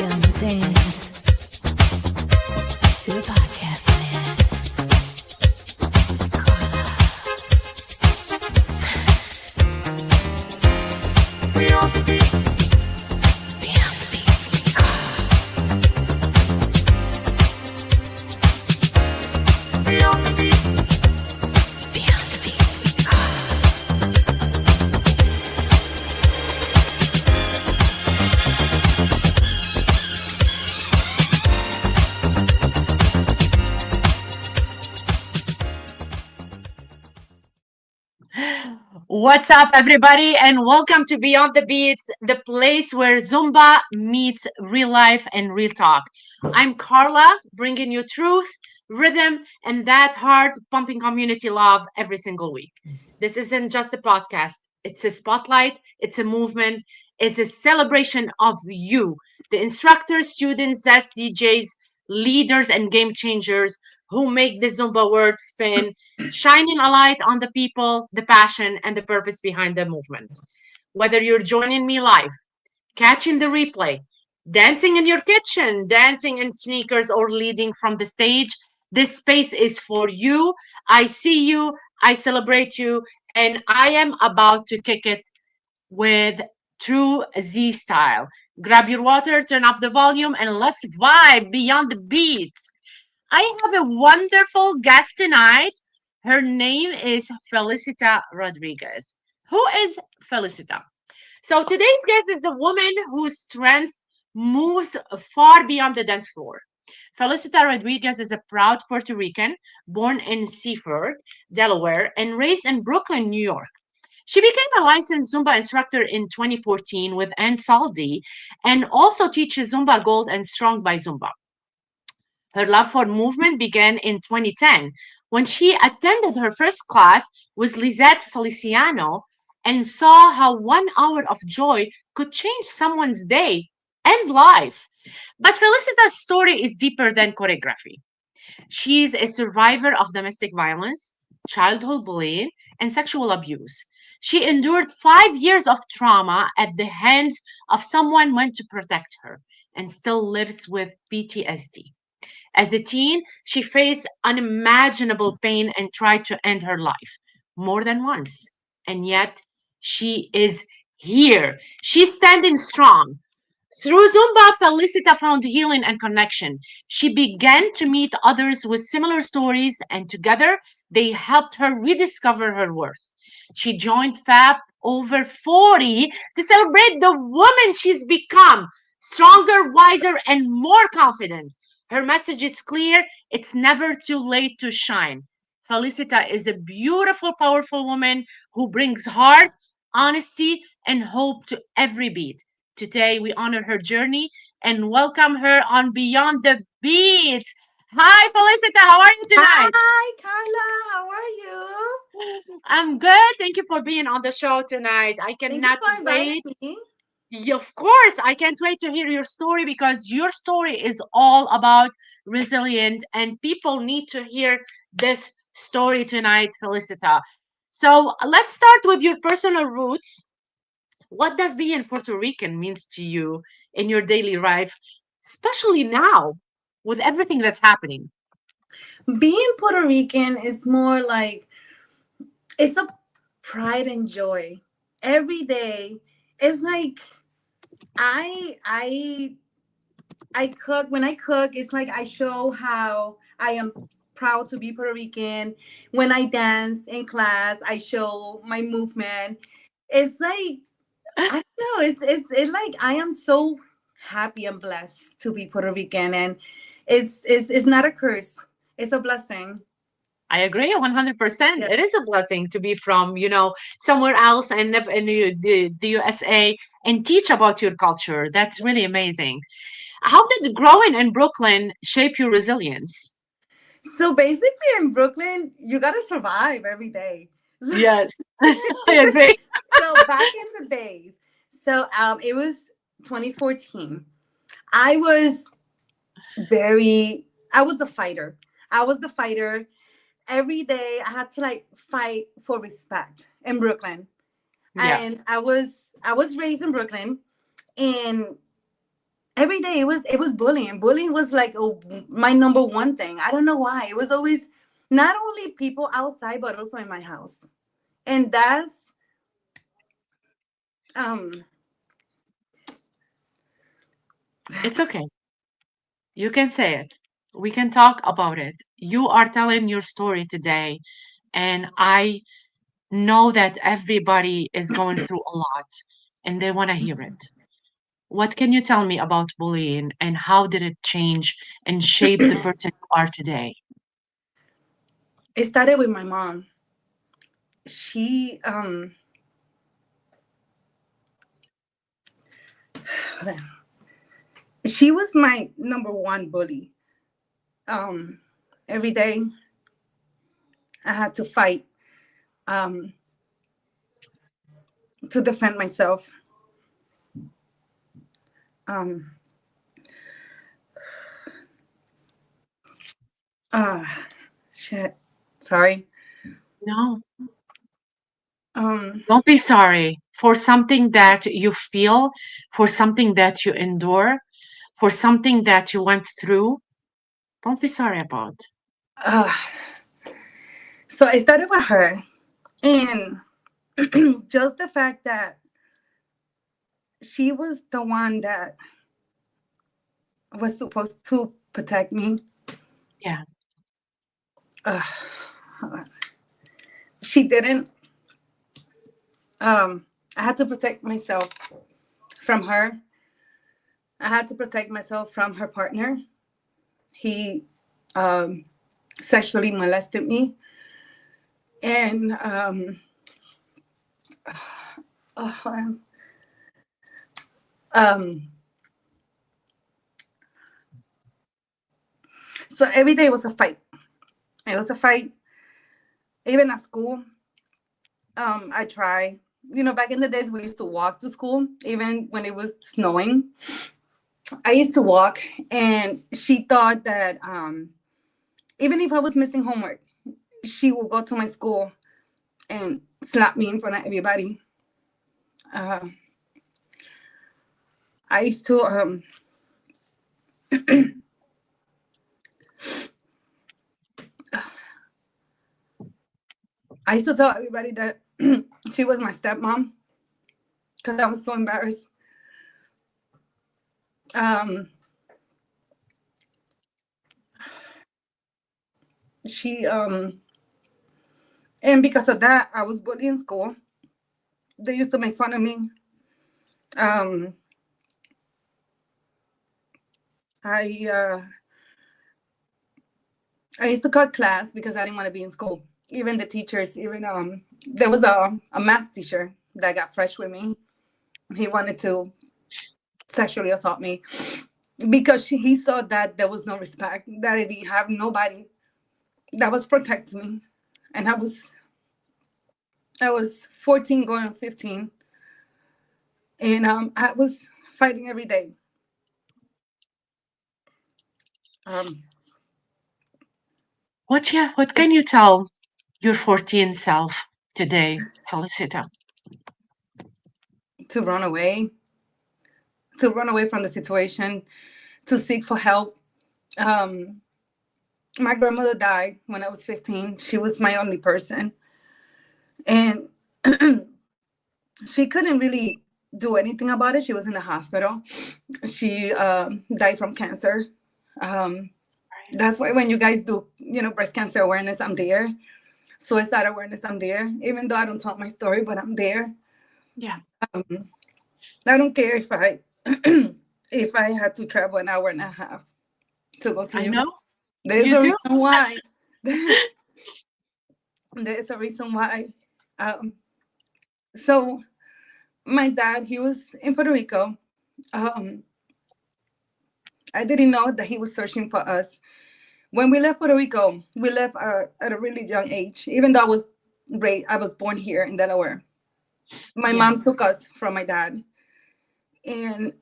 dance to the podcast land. Carla. Beyond the beat. Beyond the BeatZ. Carla. Beyond the beat. Beyond the BeatZ. Carla. What's up, everybody, and welcome to Beyond the BeatZ, the place where Zumba meets real life and real talk. I'm Carla, bringing you truth, rhythm, and that heart-pumping community love every single week. This isn't just a podcast. It's a spotlight, it's a movement, it's a celebration of you, the instructors, students, SDJs, leaders, and game changers who make the Zumba world spin, shining a light on the people, the passion, and the purpose behind the movement. Whether you're joining me live, catching the replay, dancing in your kitchen, dancing in sneakers, or leading from the stage, this space is for you. I see you, I celebrate you, and I am about to kick it with true Z style. Grab your water, turn up the volume, and let's vibe beyond the beats. I have a wonderful guest tonight. Her name is Felicita Rodriguez. Who is Felicita? So today's guest is a woman whose strength moves far beyond the dance floor. Felicita Rodriguez is a proud Puerto Rican, born in Seaford, Delaware, and raised in Brooklyn, New York. She became a licensed Zumba instructor in 2014 with Ann Saldi and also teaches Zumba Gold and Strong by Zumba. Her love for movement began in 2010 when she attended her first class with Lisette Feliciano and saw how 1 hour of joy could change someone's day and life. But Felicita's story is deeper than choreography. She's a survivor of domestic violence, childhood bullying, and sexual abuse. She endured 5 years of trauma at the hands of someone meant to protect her and still lives with PTSD. As a teen, she faced unimaginable pain and tried to end her life more than once. And yet, she is here. She's standing strong. Through Zumba, Felicita found healing and connection. She began to meet others with similar stories, and together they helped her rediscover her worth. She joined FAB over 40 to celebrate the woman she's become stronger, wiser, and more confident. Her message is clear: it's never too late to shine. Felicita is a beautiful, powerful woman who brings heart, honesty, and hope to every beat. Today, we honor her journey and welcome her on Beyond the Beat. Hi, Felicita. How are you tonight? Hi, Carla. How are you? I'm good. Thank you for being on the show tonight. I Thank you cannot for inviting wait. me. Yeah, of course, I can't wait to hear your story because your story is all about resilience, and people need to hear this story tonight, Felicita. So let's start with your personal roots. What does being Puerto Rican means to you in your daily life, especially now with everything that's happening? Being Puerto Rican is more like it's a pride and joy. Every day, it's like I I I cook. When I cook, it's like I show how I am proud to be Puerto Rican. When I dance in class, I show my movement. It's like I don't know. It's like I am so happy and blessed to be Puerto Rican, and it's not a curse. It's a blessing. I agree 100%. Yeah. It is a blessing to be from, somewhere else and live in the USA and teach about your culture. That's really amazing. How did growing in Brooklyn shape your resilience? So basically, in Brooklyn, you gotta survive every day. Yes, I agree. So back in the days, it was 2014. I was I was the fighter. I was the fighter. Every day I had to like fight for respect in Brooklyn. Yeah. And I was raised in Brooklyn, and every day it was bullying. Bullying was like, oh, my number one thing. I don't know why. It was always not only people outside but also in my house. And that's um It's okay. You can say it. We can talk about it. You are telling your story today, and I know that everybody is going through a lot and they want to hear it. What can you tell me about bullying and how did it change and shape the person you are today? it started with my mom. She she was my number one bully. Um every day I had to fight um to defend myself. Um uh shit. Sorry. No, Um don't be sorry for something that you feel, for something that you endure, for something that you went through. Don't be sorry about. uh so I started with her, and just the fact that she was the one that was supposed to protect me. Yeah. uh, she didn't. I had to protect myself from her. I had to protect myself from her partner. He um, sexually molested me, and oh, um, so every day was a fight. It was a fight. Even at school, I try. You know, back in the days, we used to walk to school, even when it was snowing. I used to walk, and she thought that even if I was missing homework, she would go to my school and slap me in front of everybody. Uh, I used to I used to tell everybody that she was my stepmom because I was so embarrassed. Um, she and because of that, I was bullied in school. They used to make fun of me. Um, I I used to cut class because I didn't want to be in school. Even the teachers, even there was a math teacher that got fresh with me. He wanted to sexually assault me because he saw that there was no respect, that I didn't have nobody that was protecting me, and I was 14 going on 15, and I was fighting every day. Um, What can you tell your 14 self today, Felicita? to run away, to run away from the situation, to seek for help. Um, my grandmother died when I was 15. She was my only person, and she couldn't really do anything about it. She was in the hospital. She died from cancer. Um, that's why when you guys do, breast cancer awareness, I'm there. Suicide awareness, I'm there. Even though I don't tell my story, but I'm there. Yeah, Um, I don't care if I if I had to travel an hour and a half to go to I you guys. know There's you a do. reason why. There's a reason why. Um, so my dad, he was in Puerto Rico. Um, I didn't know that he was searching for us. When we left Puerto Rico, we left at a really young age. Even though I was born here in Delaware. My Yeah, mom took us from my dad, and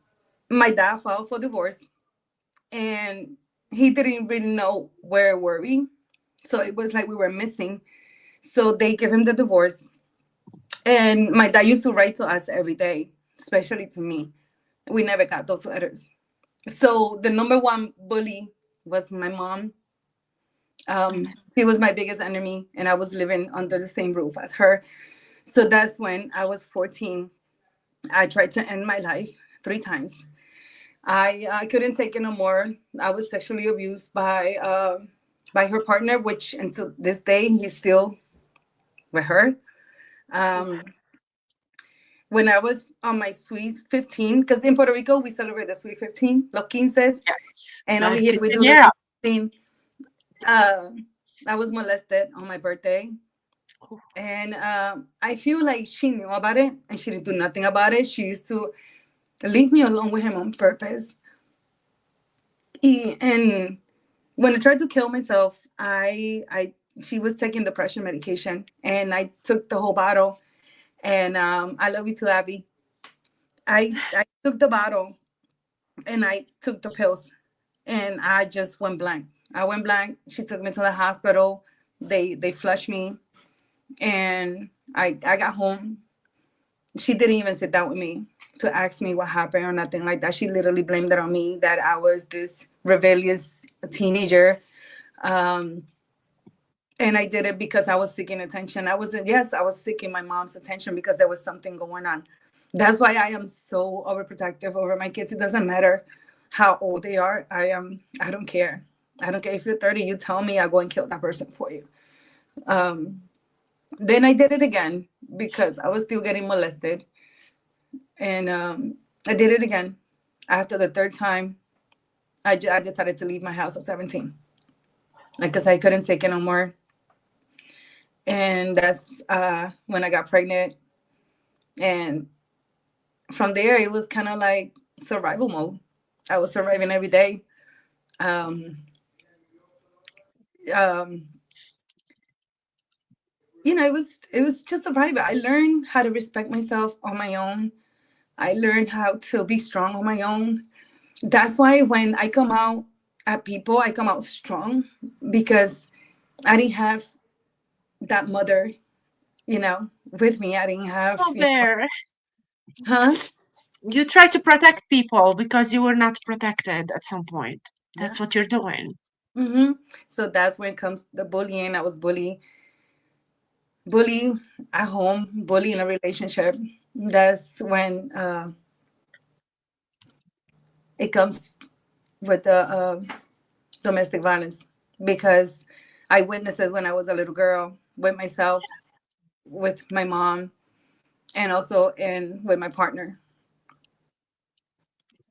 my dad filed for divorce, and he didn't really know where were we. So it was like we were missing. So they gave him the divorce, and my dad used to write to us every day, especially to me. We never got those letters. So the number one bully was my mom. I'm so She was my biggest enemy, and I was living under the same roof as her. So that's when I was 14. I tried to end my life 3 times. I couldn't take it no more. I was sexually abused by her partner, which until this day he's still with her. Um, when I was on my sweet 15, because in Puerto Rico we celebrate the sweet 15, los quince, yes, and over like here we do the quinceañera. sweet 15. Uh, I was molested on my birthday, and I feel like she knew about it and she didn't do nothing about it. She used to leave me alone with him on purpose. And when I tried to kill myself, I she was taking depression medication, and I took the whole bottle. And I love you too, Abby. I took the bottle and I took the pills, and I just went blank. I went blank. She took me to the hospital. They flushed me, and I got home. She didn't even sit down with me to ask me what happened or nothing like that. She literally blamed it on me that I was this rebellious teenager. Um, and I did it because I was seeking attention. I was seeking my mom's attention because there was something going on. That's why I am so overprotective over my kids. It doesn't matter how old they are. I don't care. I don't care if you're 30, you tell me, I'll go and kill that person for you. Um, then I did it again because I was still getting molested. And I did it again. After the third time, I decided to leave my house at 17. Like, because I couldn't take it no more. And that's when I got pregnant. And from there, it was kind of like survival mode. I was surviving every day. Um, um, it was just survival. I learned how to respect myself on my own. I learned how to be strong on my own. That's why when I come out at people, I come out strong because I didn't have that mother, with me. I didn't have, Oh, Bear, huh? you try to protect people because you were not protected at some point. Yeah. That's what you're doing. hmm So that's when it comes the bullying. I was bully at home, bully in a relationship. That's when it comes with the domestic violence because I witnessed it when I was a little girl with myself, with my mom, and also in with my partner.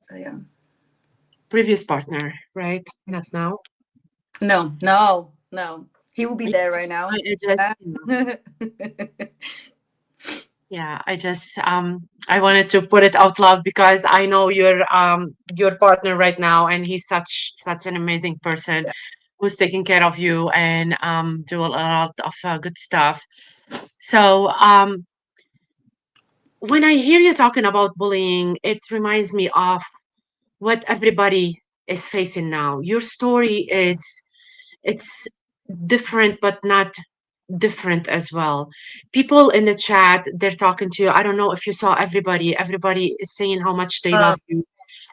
So yeah. Previous partner, right? Not now. No, no, no. He will be I, there right now. I just, Ah. yeah, I wanted to put it out loud because I know your partner right now, and he's such an amazing person who's taking care of you and do a lot of good stuff. So when I hear you talking about bullying, it reminds me of what everybody is facing now. Your story it's different but not different as well. People in the chat, they're talking to you. I don't know if you saw everybody is saying how much they uh, love you.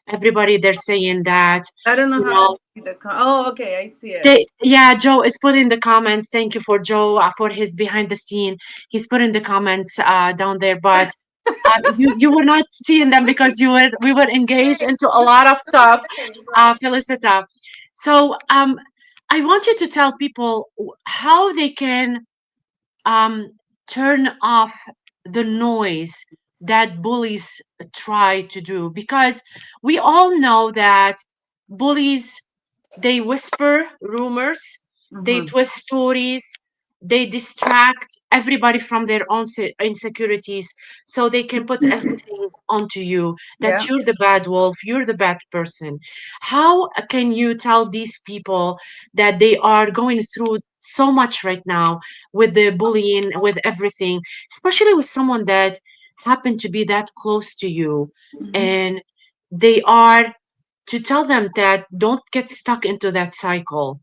Everybody, they're saying that, I don't know you how to know, see the. Oh, okay, I see it. they, yeah, Joe is put in the comments. Thank you for Joe for his behind the scene. He's put in the comments down there, but you were not seeing them because we were engaged Right, into a lot of stuff, right. Felicita. So I want you to tell people how they can um, turn off the noise that bullies try to do, because we all know that bullies, they whisper rumors, they hmm twist stories, they distract everybody from their own insecurities so they can put everything onto you that Yeah. you're the bad wolf, you're the bad person. How can you tell these people that they are going through so much right now with the bullying, with everything, especially with someone that happened to be that close to you, hmm and they are, to tell them that don't get stuck into that cycle,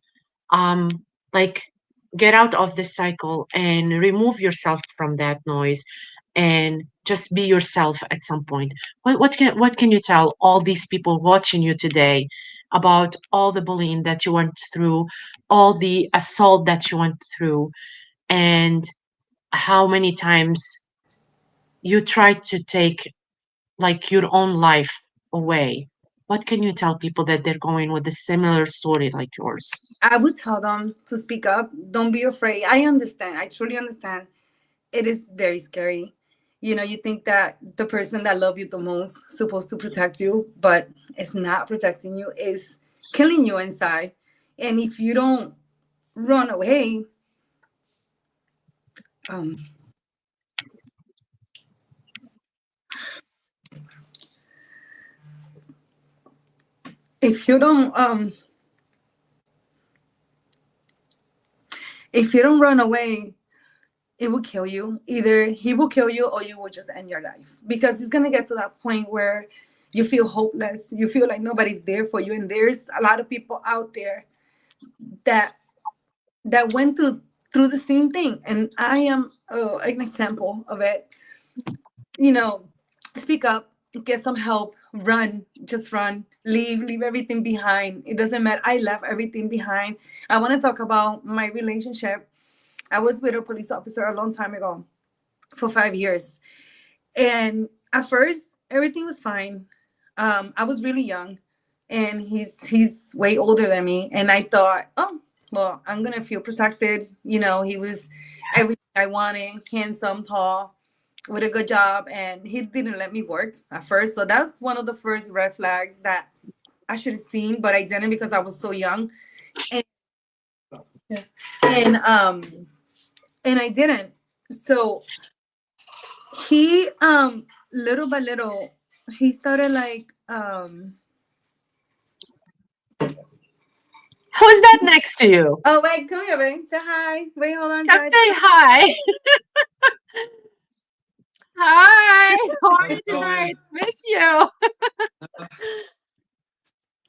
um like get out of this cycle and remove yourself from that noise, and just be yourself at some point. What can you tell all these people watching you today about all the bullying that you went through, all the assault that you went through, and how many times you tried to take like your own life away? What can you tell people that they're going with a similar story like yours? I would tell them to speak up. Don't be afraid. I understand. I truly understand. It is very scary. You know, you think that the person that love you the most supposed to protect you, but it's not protecting you. It's killing you inside. And if you don't run away, um, if you don't if you don't run away, it will kill you. Either he will kill you or you will just end your life, because it's going to get to that point where you feel hopeless, you feel like nobody's there for you. And there's a lot of people out there that went through the same thing, and I am an example of it. You know, speak up, get some help, run, just run, leave everything behind. It doesn't matter. I left everything behind. I want to talk about my relationship. I was with a police officer a long time ago for 5 years. And at first, everything was fine. I was really young, and he's way older than me. And I thought, oh, well, I'm gonna feel protected. You know, he was everything I wanted: handsome, tall, with a good job, and he didn't let me work at first. So that's one of the first red flags that I should have seen, but I didn't because I was so young. And and um and I didn't. So he little by little he started like Who's that next to you? oh wait, come here, babe. Say hi. Wait, hold on. Come say hi. Hi. How are you tonight? Miss you.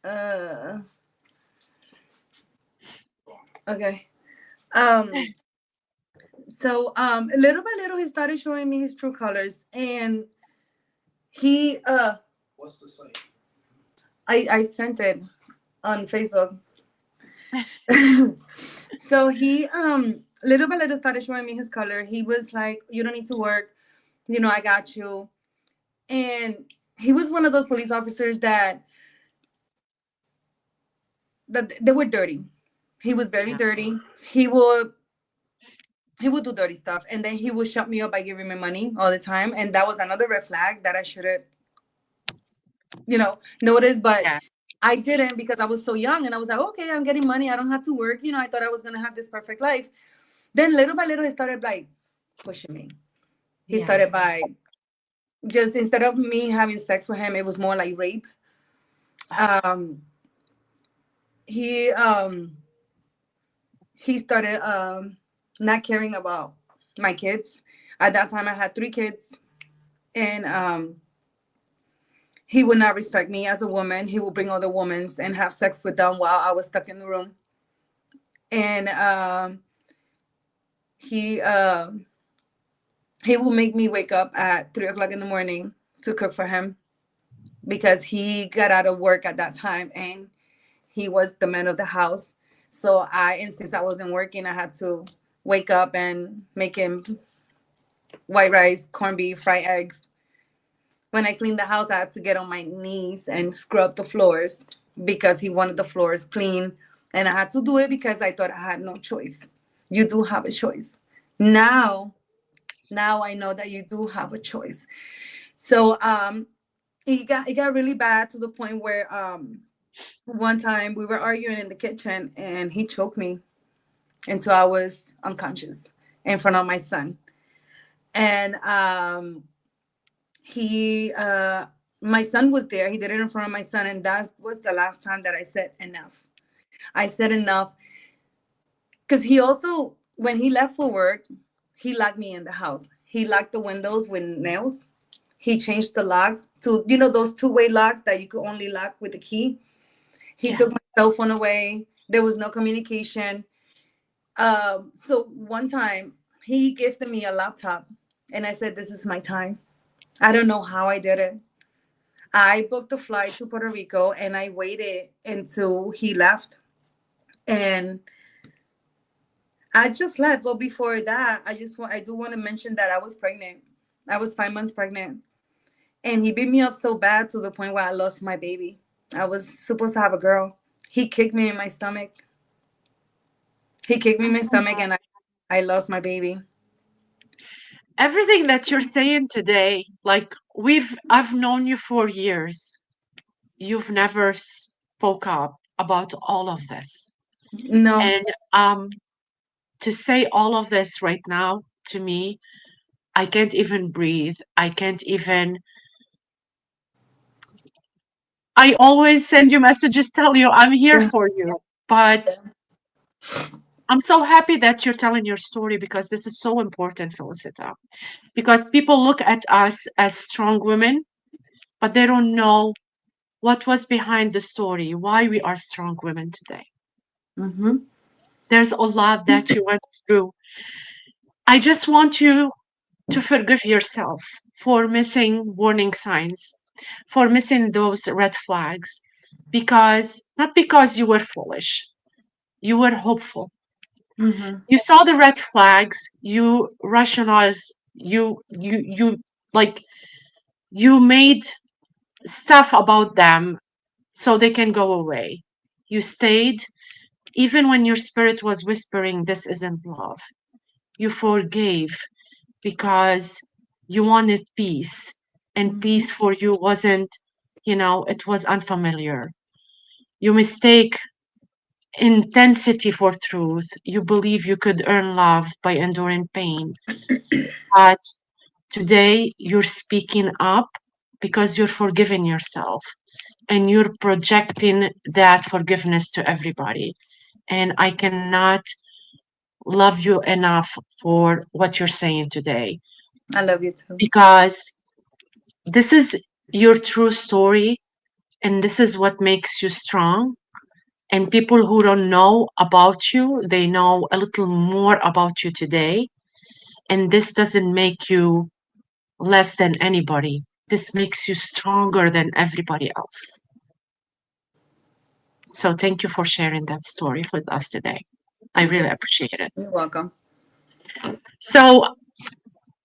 Uh, okay. Um so little by little he started showing me his true colors, and he What's the site? I sent it on Facebook. So he little by little started showing me his color. He was like, you don't need to work, you know, I got you. And he was one of those police officers that they were dirty. He was very dirty. He would do dirty stuff, and then he would shut me up by giving me money all the time. And that was another red flag that I should have, you know, noticed. But Yeah. I didn't, because I was so young, and I was like, okay, I'm getting money, I don't have to work. You know, I thought I was gonna have this perfect life. Then little by little he started like pushing me. He started by just, instead of me having sex with him, it was more like rape. He started not caring about my kids. At that time I had 3 kids, and he would not respect me as a woman. He would bring other women and have sex with them while I was stuck in the room. And he will make me wake up at 3 o'clock in the morning to cook for him, because he got out of work at that time and he was the man of the house. So and since I wasn't working, I had to wake up and make him white rice, corned beef, fried eggs. When I cleaned the house, I had to get on my knees and scrub the floors because he wanted the floors clean. And I had to do it because I thought I had no choice. You do have a choice. Now I know that you do have a choice. So it got really bad to the point where one time we were arguing in the kitchen, and he choked me until I was unconscious in front of my son. And my son was there. He did it in front of my son, and that was the last time that I said enough. I said enough, because he also, when he left for work, he locked me in the house. He locked the windows with nails. He changed the locks to, you know, those 2-way locks that you could only lock with the key. He took my cell phone away. There was no communication. So one time he gifted me a laptop, And I said, this is my time. I don't know how I did it. I booked a flight to Puerto Rico and I waited until he left. And I just left. But before that, I do want to mention that I was pregnant. I was 5 months pregnant. And he beat me up so bad to the point where I lost my baby. I was supposed to have a girl. He kicked me in my stomach. He kicked me in my stomach and I lost my baby. Everything that you're saying today, like I've known you for years. You've never spoke up about all of this. No. And to say all of this right now to me, I can't even breathe. I can't even. I always send you messages, tell you I'm here Yeah. for you. But I'm so happy that you're telling your story because this is so important, Felicita. Because people look at us as strong women, but they don't know what was behind the story, why we are strong women today. Mm-hmm. There's a lot that you went through. I just want you to forgive yourself for missing warning signs, for missing those red flags, because not because you were foolish, you were hopeful. Mm-hmm. You saw the red flags, you rationalized, you like you made stuff about them so they can go away. You stayed even when your spirit was whispering, this isn't love. You forgave because you wanted peace, and Mm-hmm. peace for you wasn't, it was unfamiliar. You mistake intensity for truth. You believe you could earn love by enduring pain. But today you're speaking up because you're forgiving yourself and you're projecting that forgiveness to everybody. And I cannot love you enough for what you're saying today I love you too. because this is your true story and this is what makes you strong. And people who don't know about you, they know a little more about you today. And this doesn't make you less than anybody. This makes you stronger than everybody else. So thank you for sharing that story with us today. I Thank you. really appreciate it. You're welcome. So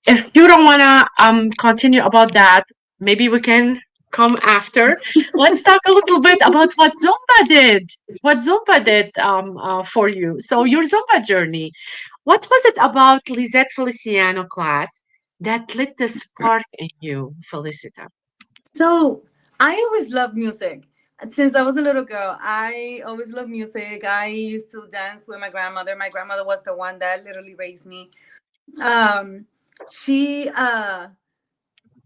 if you don't want to continue about that, maybe we can come after. Let's talk a little bit about what Zumba did. What Zumba did for you. So your Zumba journey. What was it about Lisette Feliciano class that lit the spark in you, Felicita? So I always loved music. Since I was a little girl, I always loved music. I used to dance with my grandmother. My grandmother was the one that literally raised me. Um, she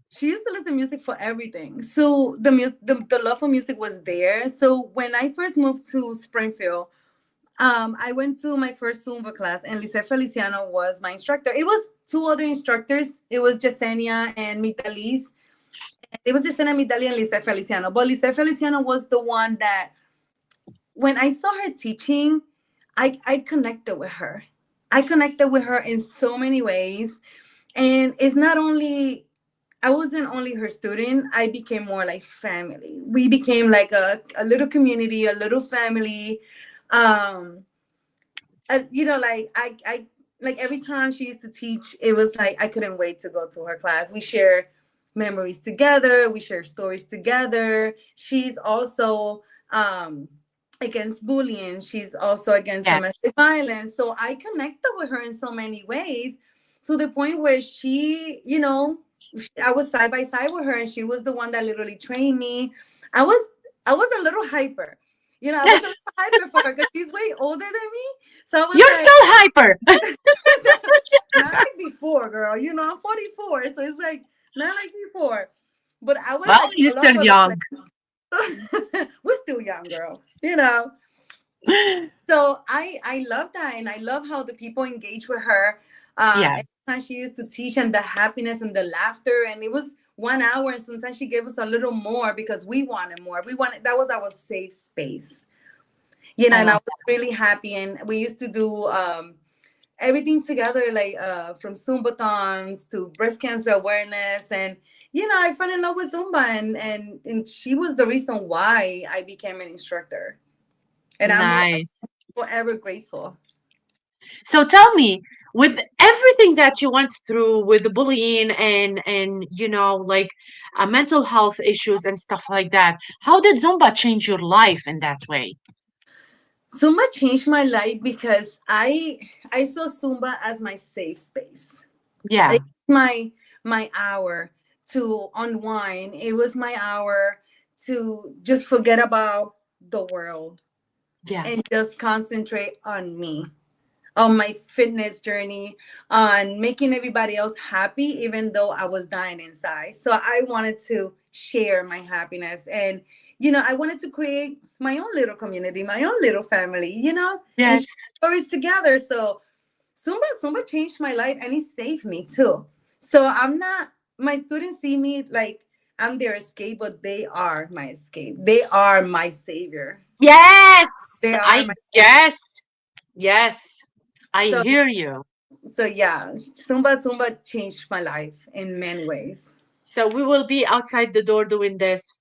she used to listen to music for everything. So the love for music was there. So when I first moved to Springfield, I went to my first Zumba class, and Lisette Feliciano was my instructor. It was two other instructors. It was Yesenia and Mitalis. It was Yesenia Mitali and Lisette Feliciano. But Lisette Feliciano was the one that, when I saw her teaching, I connected with her. I connected with her in so many ways. And it's not only, I wasn't only her student, I became more like family. We became like a little community, a little family. Um, like like every time she used to teach, it was like I couldn't wait to go to her class. We share memories together, we share stories together. She's also against bullying, she's also against Yes. domestic violence. So I connected with her in so many ways, to the point where I was side by side with her, and she was the one that literally trained me. I was a little hyper. I was a little hyper for her because she's way older than me. So I was You're like, still hyper. not like before, girl. I'm 44, so it's like not like before. But I was Well, like you're all still over the young. place. We're still young, girl. So I love that, and I love how the people engage with her. Yeah. Every time she used to teach, and the happiness and the laughter, and it was 1 hour, and sometimes she gave us a little more because we wanted more. We wanted, that was our safe space. I And I love was really happy. And we used to do everything together, like from Zumbathons to breast cancer awareness. And I fell in love with Zumba, and she was the reason why I became an instructor, and I'm Nice. forever grateful. So tell me, with everything that you went through with the bullying and like mental health issues and stuff like that, how did Zumba change your life in that way? Zumba changed my life because I saw Zumba as my safe space. Yeah, It's my hour to unwind. It was my hour to just forget about the world yeah, and just concentrate on me, on my fitness journey, on making everybody else happy, even though I was dying inside. So I wanted to share my happiness, and I wanted to create my own little community, my own little family, and yes. share stories together. So Zumba changed my life, and it saved me too. So I'm not, my students see me like I'm their escape, but they are my escape. They are my savior. Yes, They are I my savior. guess. Yes, I So hear you. yeah, Zumba changed my life in many ways. So we will be outside the door doing this.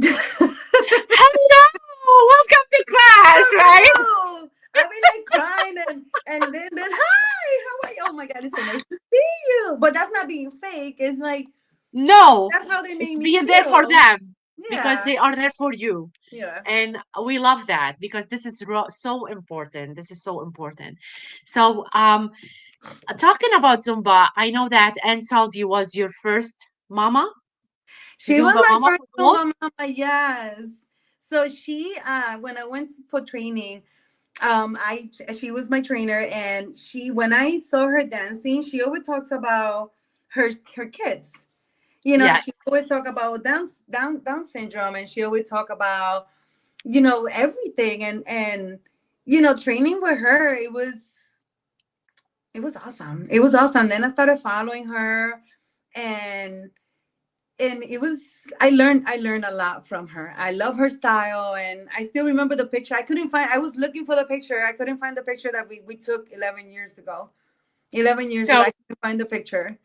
I Hello, welcome to class, right? know. I've been like crying, and then hi, how are you? Oh my god, it's so nice to see you. But that's not being fake. It's like No, that's how they make it's me being there for feel. them because Yeah. they are there for you. Yeah. And we love that because this is so important. This is so important. So, talking about Zumba, I know that Ansaldi was your first mama, She was Zumba my mama first for both. Zumba mama, yes. So she when I went for training, I she was my trainer, and she when I saw her dancing, she always talks about her kids. Yes. She always talk about Down syndrome, and she always talk about everything, and training with her, it was awesome. It was awesome. Then I started following her, and it was I learned a lot from her. I love her style, and I still remember the picture. I was looking for the picture. I couldn't find the picture that we took 11 years ago. 11 years ago, So I couldn't find the picture.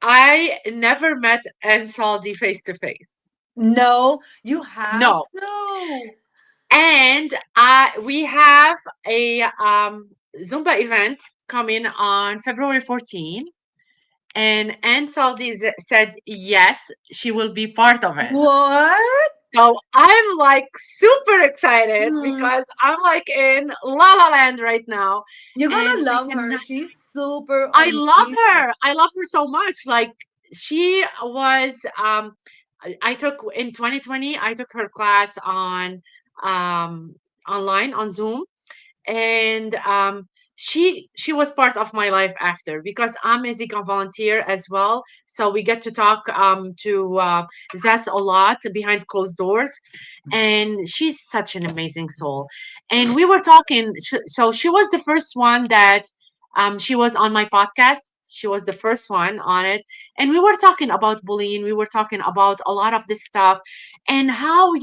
I never met Ansaldi face to face. No, you have No. to. And we have a Zumba event coming on February 14. And Anne Saldi said yes, she will be part of it. What? So I'm like super excited Hmm. because I'm like in La La Land right now, You're and gonna I love her. cannot. She's super I love amazing. her. I love her so much. Like she was. I took in 2020. I took her class on um online on Zoom, and she was part of my life after because I'm a Zika volunteer as well, so we get to talk to Zaz a lot behind closed doors, and she's such an amazing soul. And we were talking, so she was the first one that she was on my podcast. She was the first one on it, and we were talking about bullying, we were talking about a lot of this stuff, and how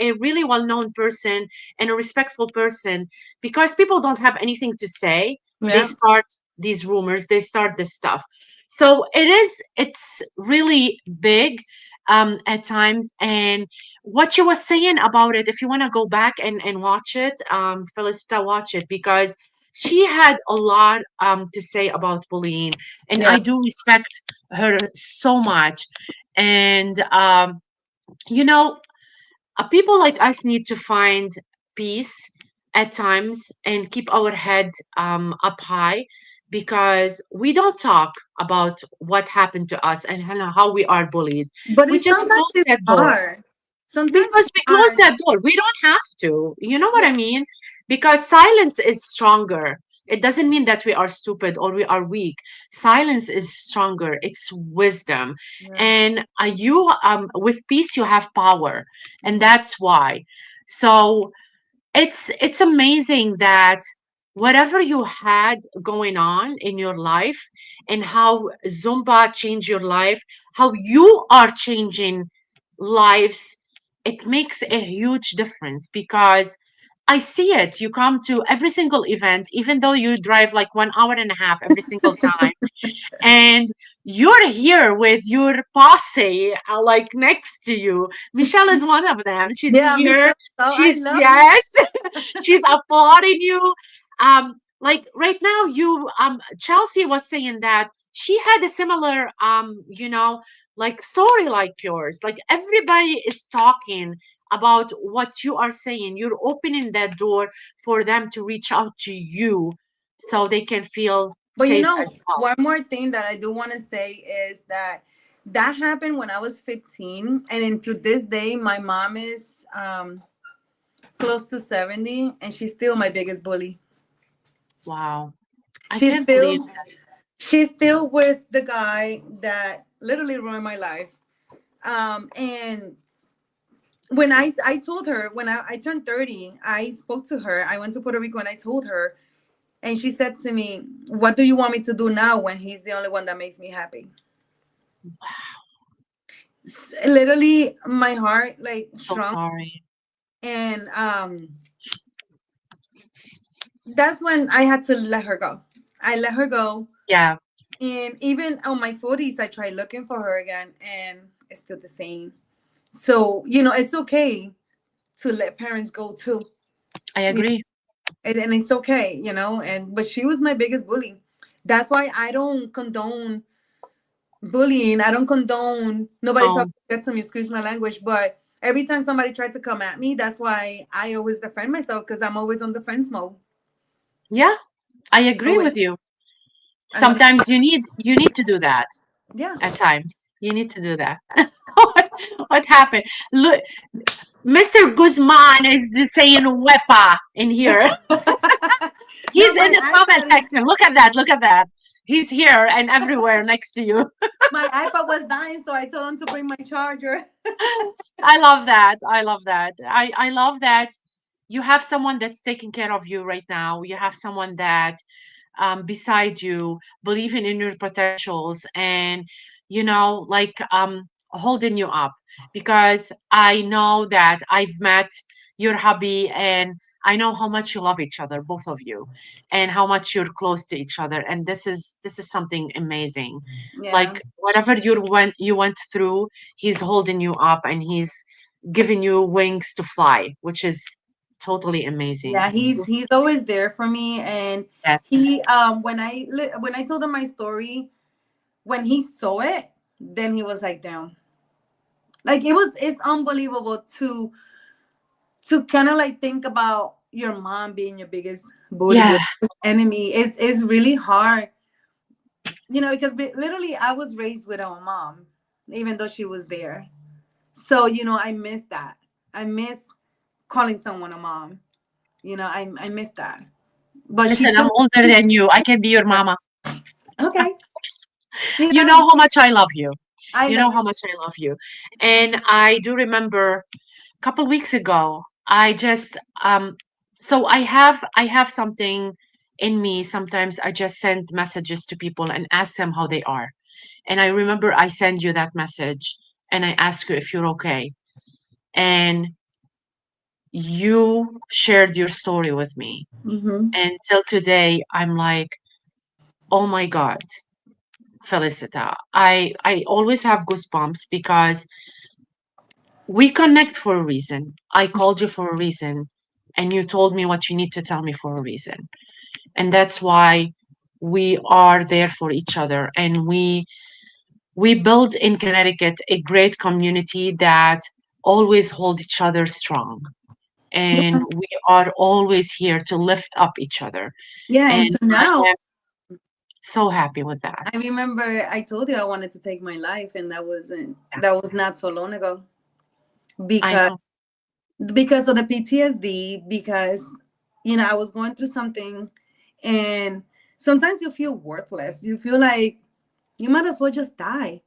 a really well-known person and a respectful person, because people don't have anything to say, they Yeah. start these rumors, they start this stuff. So it's really big at times. And what she was saying about it, if you want to go back and watch it, Felicita, watch it, because she had a lot to say about bullying, and Yeah. I do respect her so much. And you know people like us need to find peace at times and keep our head up high, because we don't talk about what happened to us and how we are bullied. But We it's just sometimes close it's that door hard. Sometimes because it's we close hard. that door. We don't have to. You know what Yeah. I mean? Because silence is stronger. It doesn't mean that we are stupid or we are weak. Silence is stronger. It's wisdom. Yeah. And you with peace you have power. And that's why. So it's amazing that whatever you had going on in your life and how Zumba changed your life, how you are changing lives, it makes a huge difference because I see it. You come to every single event, even though you drive like 1 hour and a half every single time, and you're here with your posse, like next to you. Michelle is one of them. She's Yeah, here. Michelle. Oh, I She's, love me. yes, she's applauding you. Like right now, Chelsea was saying that she had a similar, like story like yours. Like everybody is talking about what you are saying. You're opening that door for them to reach out to you so they can feel But safe as well. one more thing that I do want to say is that that happened when I was 15, and into this day, my mom is close to 70, and she's still my biggest bully. Wow. I She's can't believe still this. she's still with the guy that literally ruined my life. And when I told her when I turned 30, I spoke to her. I went to Puerto Rico and I told her, and she said to me, "What do you want me to do now when he's the only one that makes me happy?" Literally, my heart like So shrunk, sorry. and that's when I had to let her go. I let her go, Yeah. and even on my 40s, I tried looking for her again, and it's still the same. So it's okay to let parents go too. I agree. And it's okay, and but she was my biggest bully. That's why I don't condone bullying. I don't condone nobody No. talking shit to me, excuse my language, but every time somebody tried to come at me, that's why I always defend myself, because I'm always on defense mode. Yeah, I agree Always. with you. I'm gonna Sometimes you need to do that. Yeah. At times, you need to do that. what happened? Look, Mr. Guzman is just saying "wepa" in here. No, He's in the comment section. Look at that. Look at that. He's here and everywhere next to you. my iPad was dying, so I told him to bring my charger. I love that. I love that. I love that you have someone that's taking care of you right now. You have someone that beside you, believing in your potentials and like holding you up. Because I know that I've met your hubby and I know how much you love each other, both of you, and how much you're close to each other. And this is something amazing. Yeah. Like whatever you went through, he's holding you up and he's giving you wings to fly, which is totally amazing. Yeah, he's always there for me, and Yes. he when I told him my story, when he saw it, then he was like, "Damn!" Like it's unbelievable to kind of like think about your mom being your biggest bully, Yeah. your biggest enemy. It's really hard, because literally I was raised without a mom, even though she was there. So I miss that. I miss calling someone a mom. I miss that. But she Listen, I'm took. older than you. I can be your mama. Okay. You know how much I love you. I You love know you. how much I love you. And I do remember a couple weeks ago, I just so I have something in me. Sometimes I just send messages to people and ask them how they are. And I remember I send you that message and I ask you if you're okay. And you shared your story with me. Hmm. And till today, I'm like, oh my God, Felicita. I always have goosebumps because we connect for a reason. I called you for a reason, and you told me what you need to tell me for a reason. And that's why we are there for each other. And we build in Connecticut a great community that always hold each other strong. And we are always here to lift up each other. Yeah, And and so I now am so happy with that. I remember I told you I wanted to take my life, and Yeah, that was not so long ago, I because know. of the PTSD, because I was going through something, and sometimes you feel worthless. You feel like you might as well just die.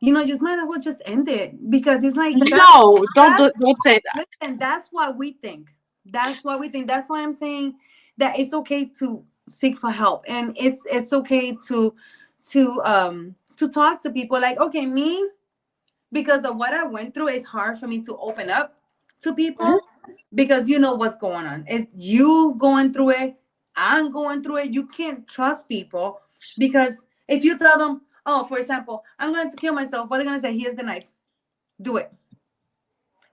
Just might as well just end it, because it's like No, don't that's don't say that. listen, that's what we think. That's what we think. That's why I'm saying that it's okay to seek for help, and it's okay to talk to people. Like, okay, me, because of what I went through, it's hard for me to open up to Mhm. people. because you know what's going on. If you going through it, I'm going through it. You can't trust people because if you tell them, oh, for example, I'm going to kill myself, what are they going to say? Here's the knife. Do it.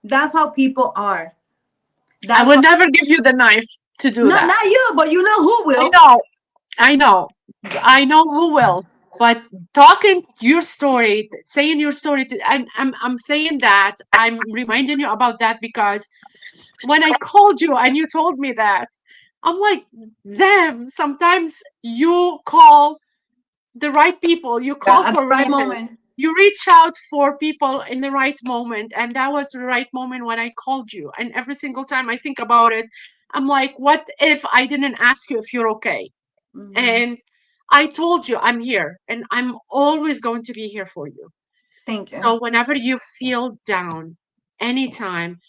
That's how people are. I That's would how, never give you the knife to do not that. not you, but you know who I will. know, I know, I know who will. But talking your story, saying your story, I'm saying that I'm reminding you about that because when I called you and you told me that, I'm like, damn. Sometimes you call the right people. You call Yeah, at the for a right reason. moment. You reach out for people in the right moment, and that was the right moment when I called you. And every single time I think about it, I'm like, what if I didn't ask you if you're okay? Mhm. And I told you I'm here, and I'm always going to be here for you. Thank you. So whenever you feel down, anytime,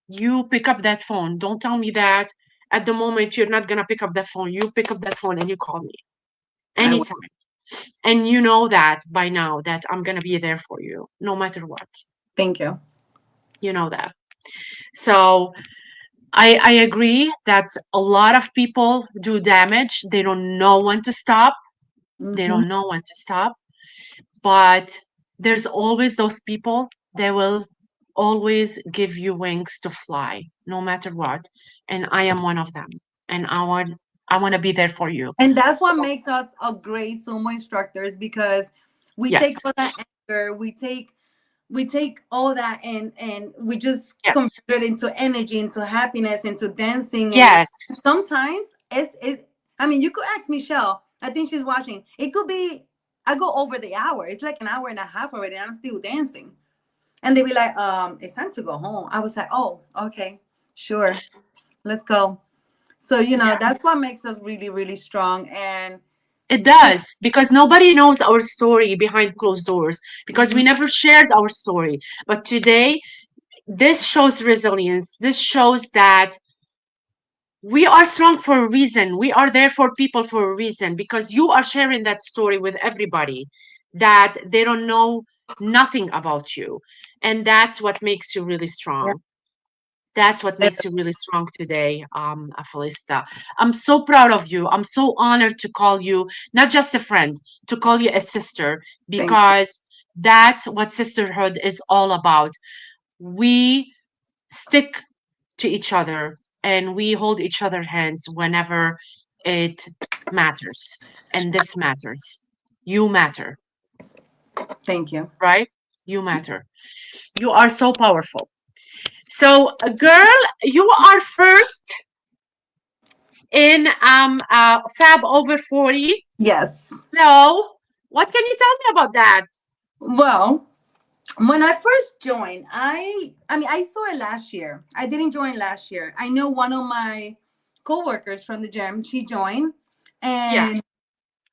you pick up that phone. Don't tell me that at the moment you're not gonna pick up that phone. You pick up that phone and you call me I will. anytime. And you know that by now that I'm gonna be there for you no matter what. Thank you. You know that. So I agree that a lot of people do damage. They don't know when to stop. They Hmm. don't know when to stop. But there's always those people that will always give you wings to fly, no matter what. And I am one of them. And I want to be there for you. And that's what So, makes us a great sumo instructors because we yes, take all that anger, we take all that and we just convert yes, it into energy, into happiness, into dancing. And yes, sometimes it I mean, you could ask Michelle, I think she's watching. It could be I go over the hour. It's like an hour and a half already. I'm still dancing. And they be like, it's time to go home. I was like, oh, okay, sure, let's go. So, yeah. that's what makes us really, really strong. And It does because nobody knows our story behind closed doors because we mhm, never shared our story. But today, this shows resilience. This shows that we are strong for a reason. We are there for people for a reason because you are sharing that story with everybody that they don't know nothing about you. And that's what makes you really yeah, strong. That's what makes you really strong today, Felicita. I'm so proud of you. I'm so honored to call you not just a friend, to call you a sister, thank you. because that's what sisterhood is all about. We stick to each other and we hold each other hands whenever it matters. And this matters. You matter, Thank you. right? You matter. You are so powerful. So, girl, you are first in Fab over 40. Yes. So, what can you tell me about that? Well, when I first joined, I mean I saw it last year. I didn't join last year. I know one of my coworkers from the gym, she joined, Yeah. and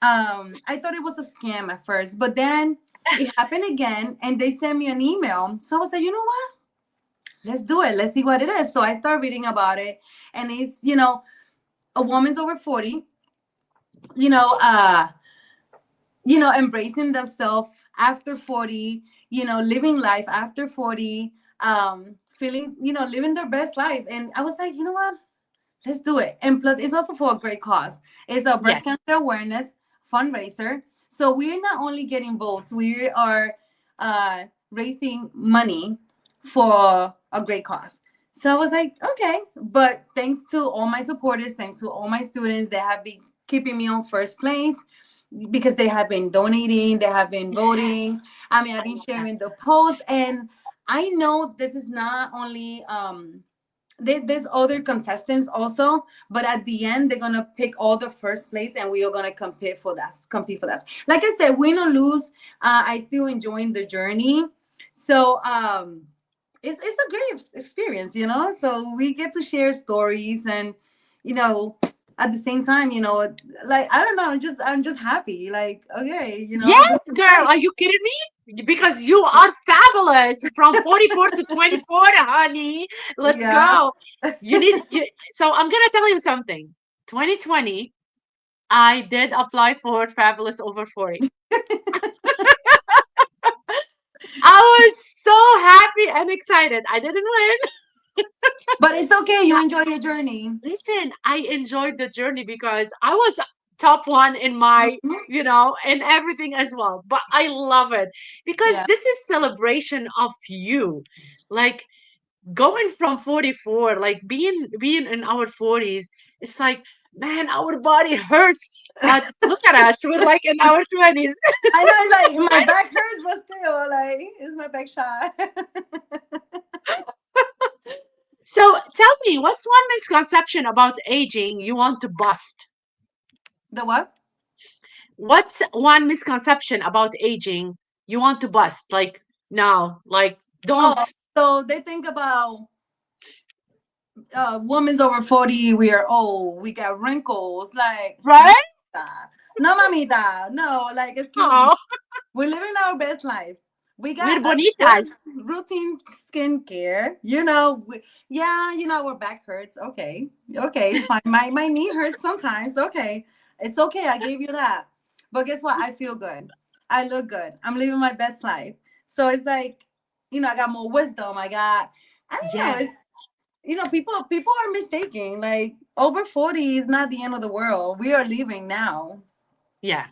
I thought it was a scam at first, but then it happened again and they sent me an email. So I was like, you know what? Let's do it. Let's see what it is. So I started reading about it, and it's, a woman's over 40, you know, uh embracing themselves after 40, living life after 40, feeling, living their best life. And I was like, you know what? Let's do it. And plus, it's also for a great cause. It's a breast Yes. cancer awareness fundraiser. So we're not only getting votes, we are raising money for a great cause. So I was like, okay. But thanks to all my supporters, thanks to all my students that have been keeping me on first place because they have been donating, they have been voting. I mean, I've I been love that. sharing the posts, and I know this is not only there's other contestants also, but at the end they're gonna pick all the first place, and we are gonna compete for that. Like I said, win or lose, I still enjoying the journey. So it's a great experience, so we get to share stories, and you know at the same time, like I don't know, I'm just happy, like, okay, Yes, this is girl. great. Are you kidding me? Because you are fabulous from 44 to 24, honey. Let's Yeah. go. So I'm gonna tell you something. 2020, I did apply for Fabulous Over 40. I was so happy and excited. I didn't win, But it's okay. You enjoy your journey. Listen, I enjoyed the journey because I was top one in my, Mhm. in everything as well. But I love it because Yeah. this is celebration of you. Like going from 44, like being in our 40s, it's like, man, our body hurts. But look at us, we're like in our 20s. I know it's like my back hurts, but still, like, is my back shy? So tell me, what's one misconception about aging you want to bust? The what? What's one misconception about aging you want to bust? Like, no, like, don't, Oh, so they think about women's over 40, we are old, we got wrinkles. Like, right? no, mamita, no, like, excuse me. Oh, We're living our best life. We we're got a good bonitas. routine skincare. You know, yeah, you know, our back hurts. Okay. Okay, it's fine. My knee hurts sometimes. Okay. It's okay. I gave you that. But guess what? I feel good. I look good. I'm living my best life. So it's like, I got more wisdom. I don't know. Yes. It's, people are mistaken. Like, over 40 is not the end of the world. We are living now. Yeah.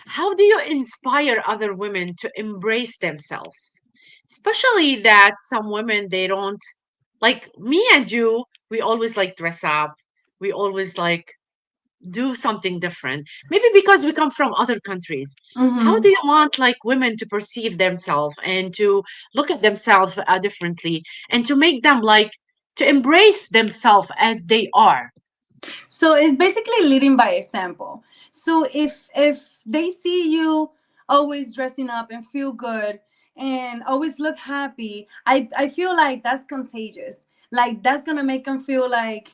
How do you inspire other women to embrace themselves? Especially that some women, they don't, like me and you, we always like dress up. We always like do something different. Maybe because we come from other countries. How Mm-hmm. do you want like women to perceive themselves and to look at themselves differently and to make them like to embrace themselves as they are? So it's basically leading by example. So if they see you always dressing up and feel good and always look happy, I feel like that's contagious. Like, that's gonna make them feel like,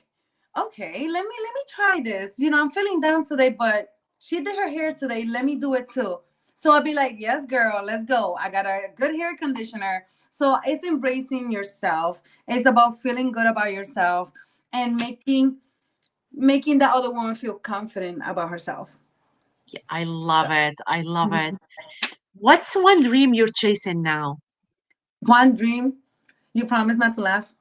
okay, let me try this. I'm feeling down today, but she did her hair today. Let me do it too. So I'll be like, yes, girl, let's go. I got a good hair conditioner. So it's embracing yourself. It's about feeling good about yourself and making the other woman feel confident about herself. Yeah, I love it. I love it. Mhm. What's one dream you're chasing now? One dream, you promise not to laugh.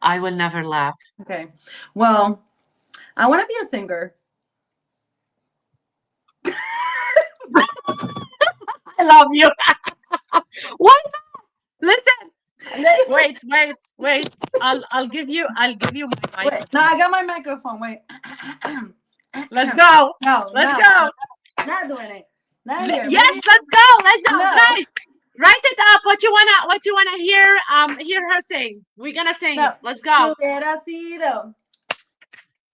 I will never laugh. Okay. Well, I want to be a singer. I love you. What? Listen. Wait, wait, wait. I'll give you my Wait, no, microphone. I got my microphone. Wait. Let's go. No, Let's no, go. not doing it. Not here. Yes, Maybe let's go. Let's go. no, Guys, write it up. What you wanna hear her sing. We're gonna sing. no. Let's Si go. hubiera sido,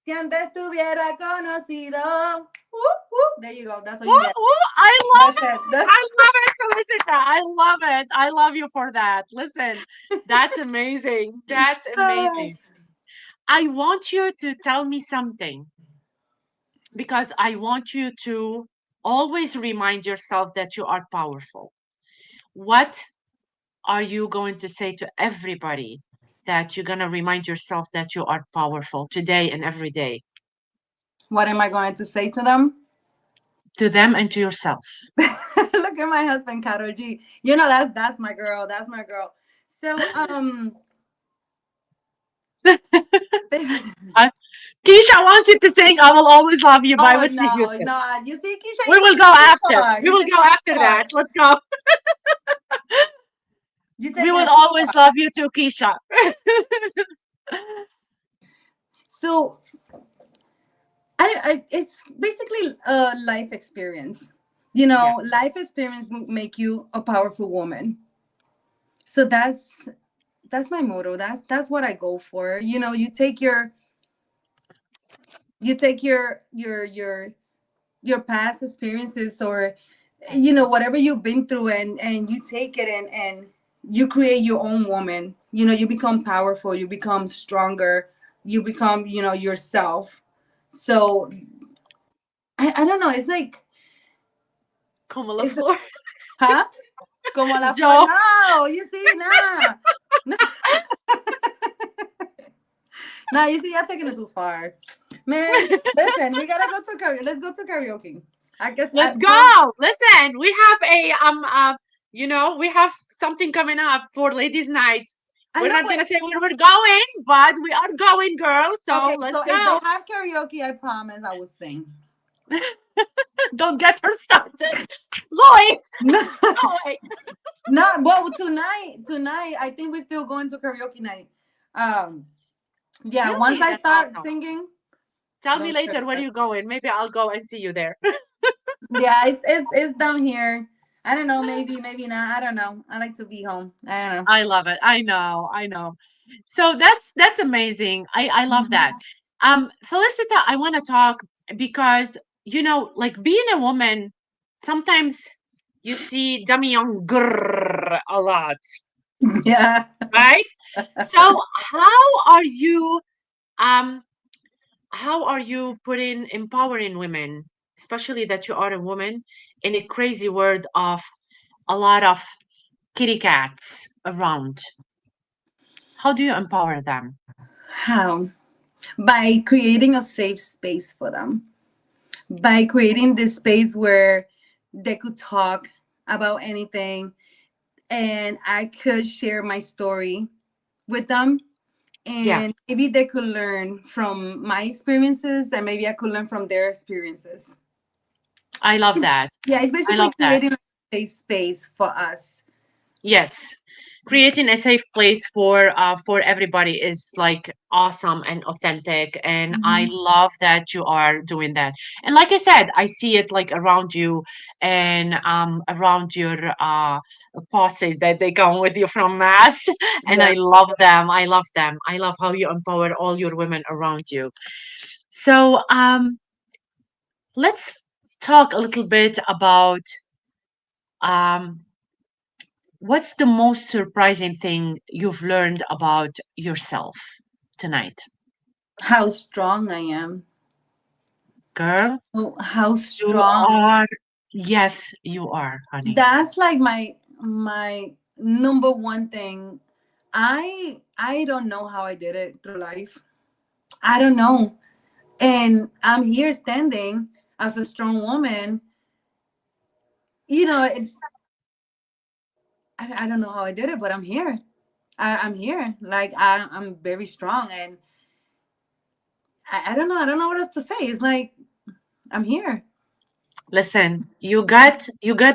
si antes te hubiera conocido. There you go. That's what Woo, you get. woo, I love That's it. it. I love it, Felicita. I love it. I love you for that. Listen, that's amazing. That's amazing. I want you to tell me something because I want you to always remind yourself that you are powerful. What are you going to say to everybody that you're going to remind yourself that you are powerful today and every day? What am I going to say to them? To them and to yourself. Look at my husband, Karol G. That's my girl. That's my girl. So I- Keisha wants you to sing I Will Always Love You by oh Whitney no, Houston. no. You see, Keisha, We you will take go it too after. far. We You will take go it too after far. that. Let's go. You We taking will it too always far. love you too, Keisha. So it's basically a life experience. Yeah. Life experience will make you a powerful woman. So that's my motto. That's what I go for. You take your past experiences, or whatever you've been through, and you take it, and you create your own woman. You become powerful, you become stronger, you become yourself. So I don't know, it's like, Como la it's flor. huh, como la flor. Joe. No, you see, nah. Nah, you see, you're taking it too far, man. Listen, we gotta go to karaoke. Let's go to karaoke. I guess Let's girl. go. Listen, we have we have something coming up for ladies' night. I We're know, not but gonna say where we're going, but we are going, girl. So okay. let's So if they go. have karaoke, I promise I will sing. Don't get her started, Lois. No, No way. not well tonight. Tonight, I think we're still going to karaoke night. Um, yeah. Once Really? I That's start awesome. singing, Tell me don't stress later where about you're going. Maybe I'll go and see you there. it. Yeah, it's down here. I don't know. Maybe not. I don't know. I like to be home. I don't I love it. I know. I know. So that's amazing. I love that. know. Felicita, I want to talk because like being a woman, sometimes you see dummy young grrr a lot, Yeah. right? So um how are you putting empowering women, especially that you are a woman in a crazy world of a lot of kitty cats around? How do you empower them? How? By creating a safe space for them. By creating this space where they could talk about anything and I could share my story with them. Yeah, And maybe they could learn from my experiences and maybe I could learn from their experiences. I love that. Yeah, it's I basically love that. creating a safe space for us. Yes. Creating a safe place for everybody is like awesome and authentic, and I Mhm. love that you are doing that. And like I said, I see it like around you and around your posse that they come with you from mass, and Yeah. I love them. I love them. I love how you empower all your women around you. So let's talk a little bit about um what's the most surprising thing you've learned about yourself tonight? How strong I am. Girl, Oh, how you strong. are, yes, you are, honey. That's like my number one thing. I don't know how I did it through life. I don't know. And I'm here standing as a strong woman. You know, I don't know how I did it, but I'm here. I'm here. Like I'm very strong, and I don't know. I don't know what else to say. It's like I'm here. Listen, you got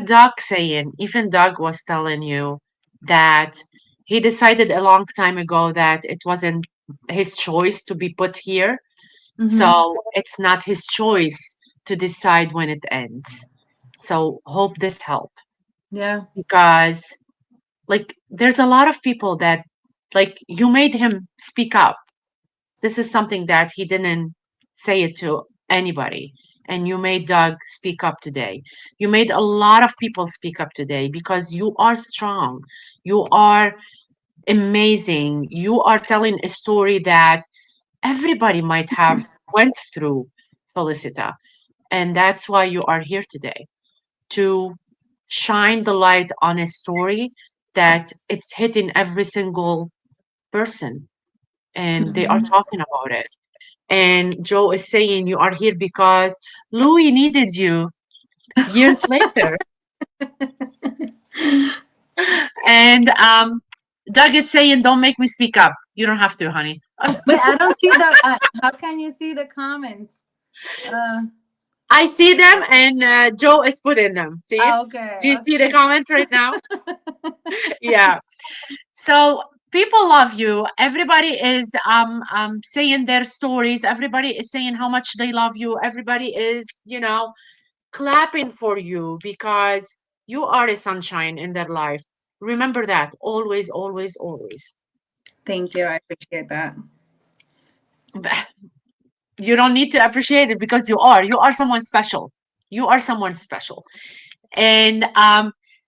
Doug saying, even Doug was telling you that he decided a long time ago that it wasn't his choice to be put here. Hmm. So it's not his choice to decide when it ends. So hope this help Yeah. because like there's a lot of people that like you made him speak up. This is something that he didn't say it to anybody, and you made Doug speak up today. You made a lot of people speak up today because you are strong, you are amazing, you are telling a story that everybody might have went through, Felicita, and that's why you are here today, to shine the light on a story that it's hitting every single person and they are Mhm. talking about it. And Joe is saying you are here because Louis needed you years later. And Doug is saying, don't make me speak up. You don't have to, honey. But I don't see the. How can you see the comments? Uh, I see them and Joe is putting them. See? okay, Do you see the okay. comments right now? Yeah. So people love you. Everybody is saying their stories. Everybody is saying how much they love you. Everybody is, clapping for you because you are a sunshine in their life. Remember that always, always, always. Thank you. I appreciate that. You don't need to appreciate it because you are. You are someone special. You are someone special. And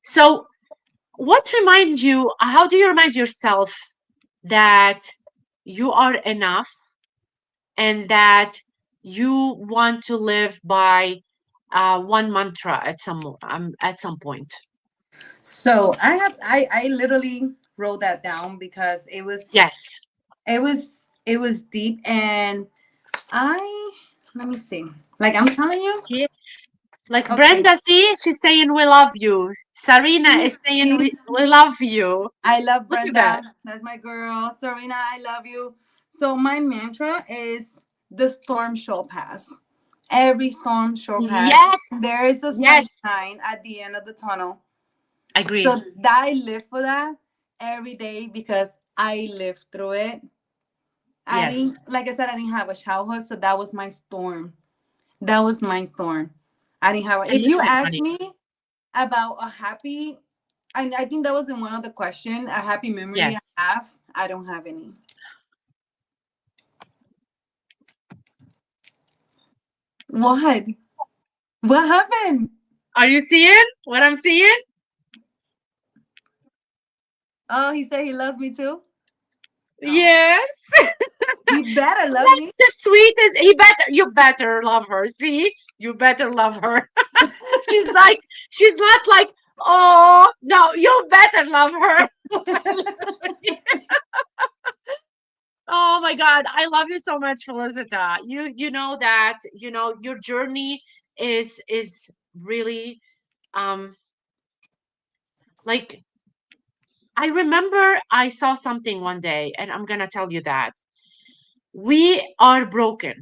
so, what reminds you? How do you remind yourself that you are enough and that you want to live by one mantra at some point? So I literally wrote that down because Yes. it was deep and I let me see. Like I'm telling you. Like Okay. Brenda, see, she's saying we love you. Sarina is saying He's we love you. I love Look at that. Brenda. That's my girl. Serena, I love you. So my mantra is the storm shall pass. Every storm shall pass. Yes. There is a Yes. sunshine at the end of the tunnel. So Agree. that I live for that every day because I lived through it. I Yes. didn't, like I said, I didn't have a childhood, so that was my storm. That was my storm. I didn't have. And If you isn't it ask funny? me about a happy, I think that was in one of the question, a happy memory I Yes. have. I don't have any. What? What happened? Are you seeing what I'm seeing? Oh, he said he loves me too. Oh, Yes. he better love That's me. the sweetest. You better love her. See, you better love her. she's like, she's not like, oh no, you better love her. Oh my God, I love you so much, Felicita. You know that, your journey is really um like, I remember I saw something one day, and I'm gonna tell you that we are broken,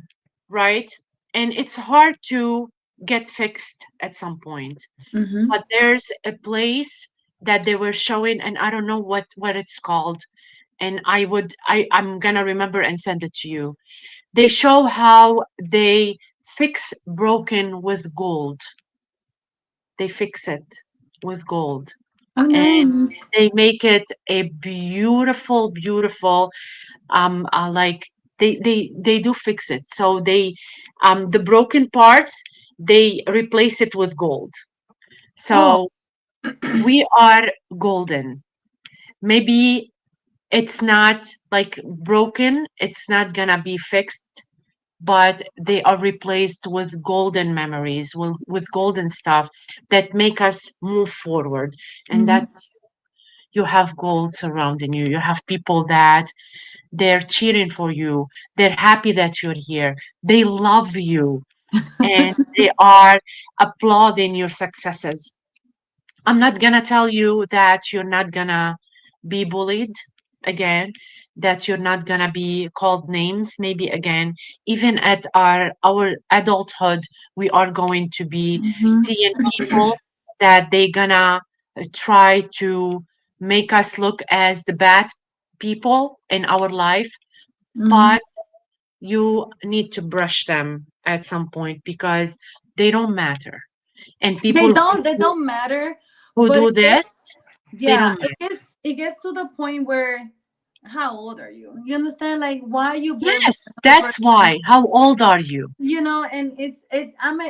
right? And it's hard to get fixed at some point. Mm-hmm. But there's a place that they were showing, and I don't know what it's called. And I'm gonna remember and send it to you. They show how they fix broken with gold. They fix it with gold. Oh, And nice. they make it a beautiful, beautiful, like, they do fix it. So they, the broken parts, they replace it with gold. Oh, So we are golden. Maybe it's not like broken, it's not gonna be fixed, but they are replaced with golden memories, with golden stuff that make us move forward. And mhm. that's, you have gold surrounding you. You have people that they're cheering for you. They're happy that you're here. They love you, and they are applauding your successes. I'm not gonna tell you that you're not gonna be bullied again, that you're not gonna be called names maybe again. Even at our adulthood, we are going to be Mhm. seeing people that they gonna try to make us look as the bad people in our life, Mhm. but you need to brush them at some point because they don't matter. And They people don't. They don't matter. who But do it gets, this, they yeah, don't it matter. gets it gets to the point where, how old are you? You understand? Like, why are you bullying Yes, another that's person? why. How old are you? And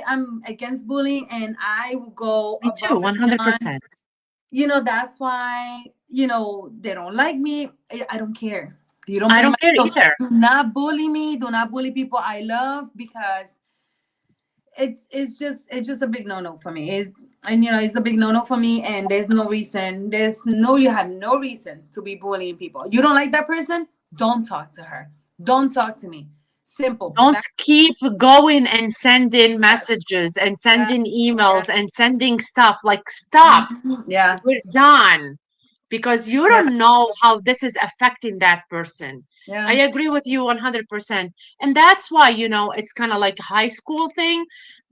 I'm against bullying, and I will go Me too, above and beyond. 100%. That's why they don't like me. I don't care. You don't I pay my don't care bills. either. Do not bully me. Do not bully people I love, because it's just a big no-no for me. It's a big no-no for me, and there's no reason. You have no reason to be bullying people. You don't like that person, don't talk to her. Don't talk to me. Simple. Don't That keep going and sending yes. messages and Yeah. sending Yeah. emails and sending stuff. Like, stop. Mhm. Yeah. We're done. Because you Yeah. don't know how this is affecting that person. I Yeah. agree with you 100%. And that's why, it's kind of like a high school thing,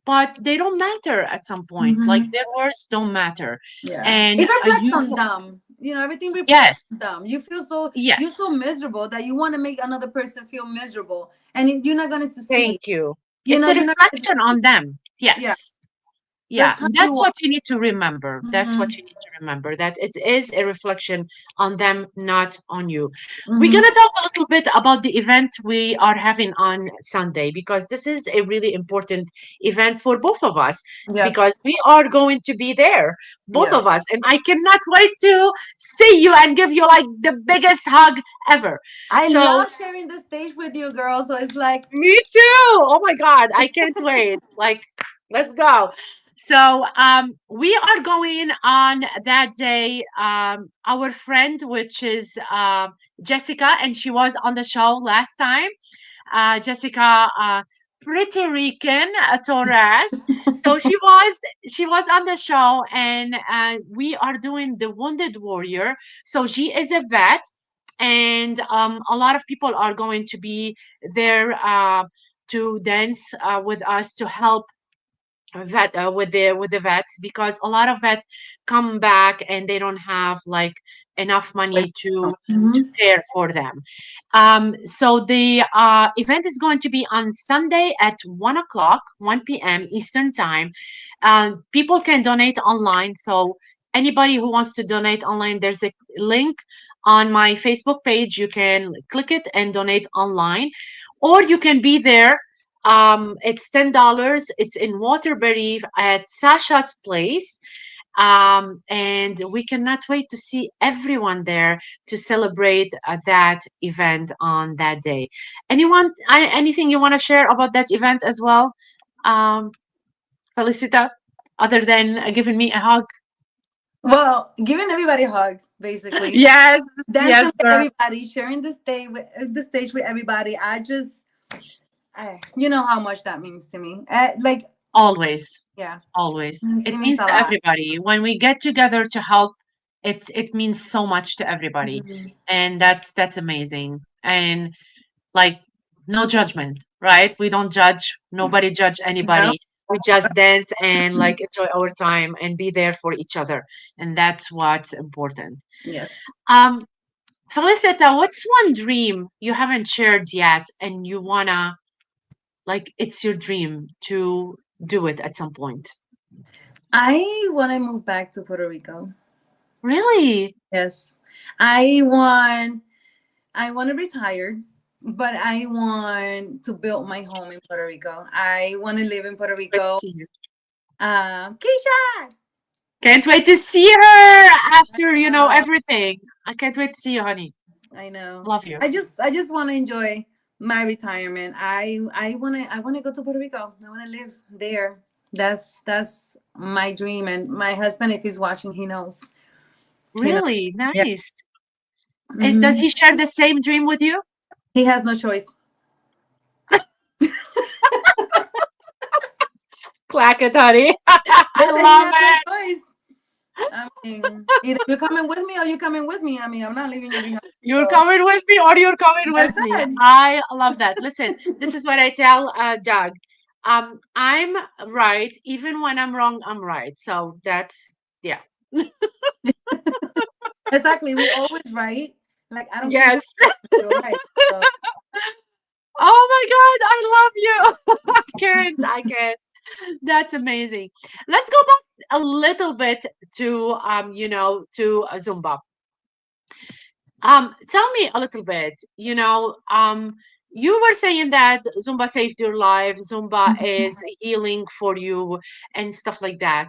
but they don't matter at some point. Like, Hmm. their words don't matter. Yeah. And It reflects you, on them. Everything reflects yes, on them. You're so yes. miserable that you want to make another person feel miserable, and you're not going to succeed. Thank you. It's a You're not going to reflection on succeed. them. Yeah. Yes. Yeah, That's how that's you are. what you need to remember. That's what Hmm. you need to remember, that it is a reflection on them, not on you. We're Hmm. going to talk a little bit about the event we are having on Sunday, because this is a really important event for both of us, Yes. because we are going to be there, both Yes. of us. And I cannot wait to see you and give you like the biggest hug ever. I So, love sharing the stage with you, girl. So it's like, me too. Oh my God, I can't wait. Like, let's go. So, we are going on that day. Our friend, which is Jessica, and she was on the show last time. Jessica Puerto Rican, Torres. So she was on the show, and we are doing the Wounded Warrior. So she is a vet, and a lot of people are going to be there to dance with us to help with the vets, because a lot of vets come back and they don't have like enough money to Mhm. care for them. So the event is going to be on Sunday at 1 o'clock, 1 p.m. Eastern time. People can donate online, so anybody who wants to donate online, there's a link on my Facebook page. You can click it and donate online, or you can be there. It's $10. It's in Waterbury at Sasha's place. And we cannot wait to see everyone there to celebrate that event on that day. Anything you want to share about that event as well, um, Felicita, other than giving me a hug? Well, giving everybody a hug, basically. Yes, Dancing yes, with girl. everybody, sharing the stage with everybody. You know how much that means to me. Like, Always, yeah, always. It it means means a to lot. everybody. When we get together to help, it means so much to everybody. Mhm. And that's amazing. And like, no judgment, right? We don't judge, nobody judge No. anybody. We just dance and like enjoy our time and be there for each other. And that's what's important. Yes. Um, Felicita, what's one dream you haven't shared yet and you wanna, like, it's your dream to do it at some point? I want to move back to Puerto Rico. Really? Yes. I want I want to retire, but I want to build my home in Puerto Rico. I want to live in Puerto Wait to Rico. see you. Keisha. Can't wait to see her after, everything. I can't wait to see you, honey. I know. Love you. I just want to enjoy my retirement. I wanna go to Puerto Rico. I wanna live there. That's my dream. And my husband, if he's watching, he knows. He knows. Really Yeah. nice. And does Hmm. he share the same dream with you? He has no choice. Clack it, honey. They I say he love has no it. choice. I mean, either you're coming with me or you're coming with me. I mean, I'm not leaving you behind. You're So coming with me or you're coming with that's me. it. I love that. Listen, this is what I tell Doug. I'm right. Even when I'm wrong, I'm right. So that's, yeah. Exactly. We always right. Like, I don't care who Yes. you're right. So Oh my God, I love you. I can't. I can't. That's amazing. Let's go back a little bit to Zumba. Tell me a little bit, you were saying that Zumba saved your life, Zumba is healing for you and stuff like that.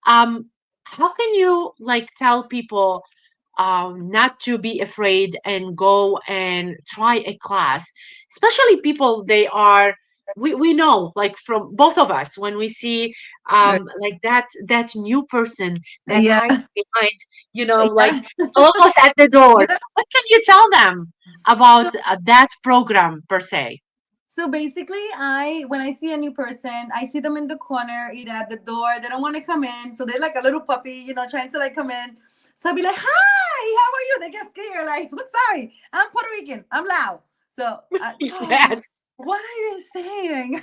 Um, how can you like tell people not to be afraid and go and try a class, especially people we know, like, from both of us, when we see like that new person that yeah, hides behind, like yeah. almost at the door. Yeah. What can you tell them So, about that program per se? so basically, when I see a new person, I see them in the corner, either at the door. They don't want to come in, so they're like a little puppy, trying to like come in. So I'll be like, "Hi, how are you?" They get scared, like, "I'm sorry, I'm Puerto Rican, I'm loud." So, Yes. what are you saying?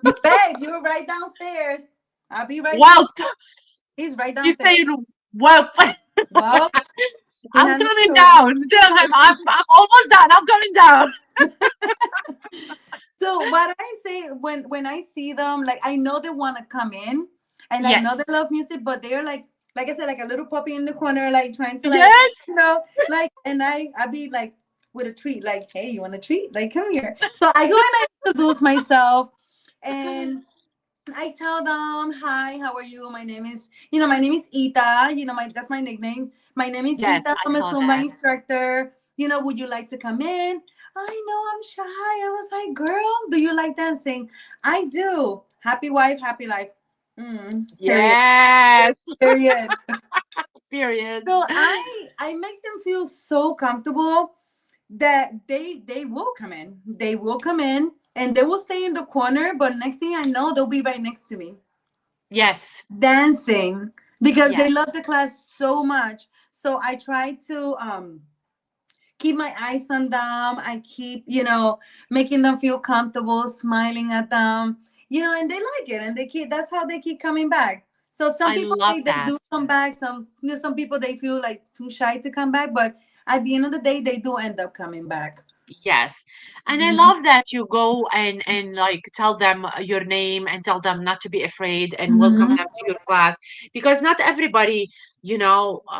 Babe, you're right downstairs. I'll be right here. Well, He's right you downstairs. say, well, Well, he I'm has no coming choice. down. Tell him I'm almost done. I'm coming down. So what I say when I see them, like, I know they want to come in, and I Yes. know they love music, but they're like I said, like a little puppy in the corner, like trying to like, Yes. like, and I be like with a treat, like, "Hey, you want a treat? Like, come here." So I go and I introduce myself, and I tell them, "Hi, how are you? My name is Ita. That's my nickname. My name is Yes, Ita. I I'm a saw Zumba that. instructor. Would you like to come in?" "I know I'm shy." I was like, "Girl, do you like dancing?" "I do. Happy wife, happy life." Period. Yes. Period. Period. So I make them feel so comfortable, that they will come in. They will come in and they will stay in the corner, but next thing I know, they'll be right next to me Yes. dancing because they Yes. love the class so much. So I try to keep my eyes on them. I keep, making them feel comfortable, smiling at them, and they like it, and they keep. That's how they keep coming back. So some I people love they that. do come back. Some people they feel like too shy to come back, but at the end of the day, they do end up coming back. Yes. And I Mhm. love that you go and like tell them your name and tell them not to be afraid and welcome Mhm. them to your class, because not everybody,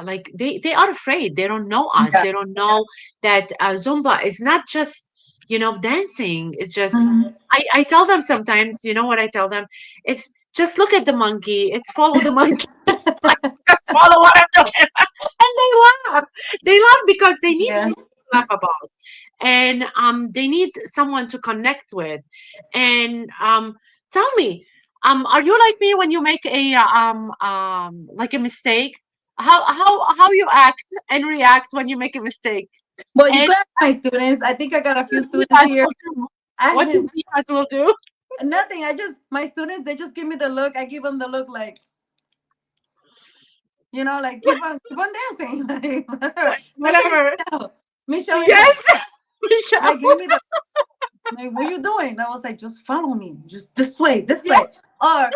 like they are afraid. They don't know us. Yeah. They don't know that Zumba is not just, dancing. It's just Mhm. I tell them sometimes, you know what I tell them? It's just look at the monkey. It's follow the monkey. Like, just follow what I'm doing. And they laugh. They laugh because they need Yeah. something to laugh about, and they need someone to connect with. And tell me, are you like me when you make a like a mistake? How you act and react when you make a mistake? Well, you And got my students. I think I got a few students Divas here. will do. What do I Divas will do? nothing. I just my students. They just give me the look. I give them the look like like keep on dancing. Like, especially Whatever. Michelle. Michelle is like Yes, Michelle. give me the like what you doing? I was like, just follow me, just this Yeah. way. Or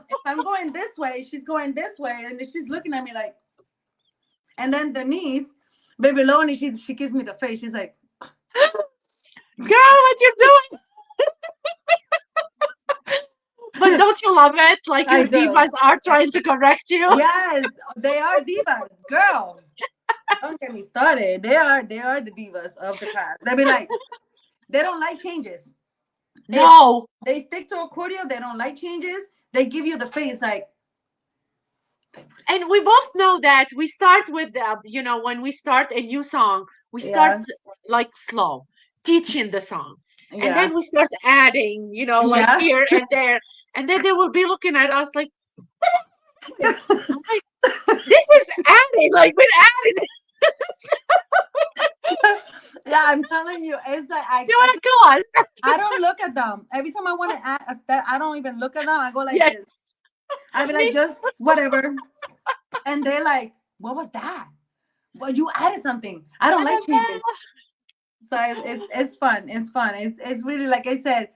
if I'm going this way, she's going this way, and then she's looking at me like. And then Denise, baby Lonnie, she gives me the face. She's like, Girl, what you doing? But don't you love it? Like I your do. divas are trying to correct you. Yes, they are divas, girl. Don't get me started. They are the divas of the class. They be like, they don't like changes. If No. they stick to a cordial, they don't like changes. They give you the face like, And we both know that we start with, when we start a new song, we start yeah, like slow, teaching the song. And yeah, then we start adding, like yeah. here and there. And then they will be looking at us like, I'm like, this is adding, like we're adding. Yeah, I'm telling you, it's like You want to kill us. I don't look at them. Every time I want to add a step, I don't even look at them. I go like Yes. this. I be like, Me. just whatever. And they're like, what was that? Well, you added something. I don't like changes. Annabelle. So it's fun. It's fun. It's really like I said.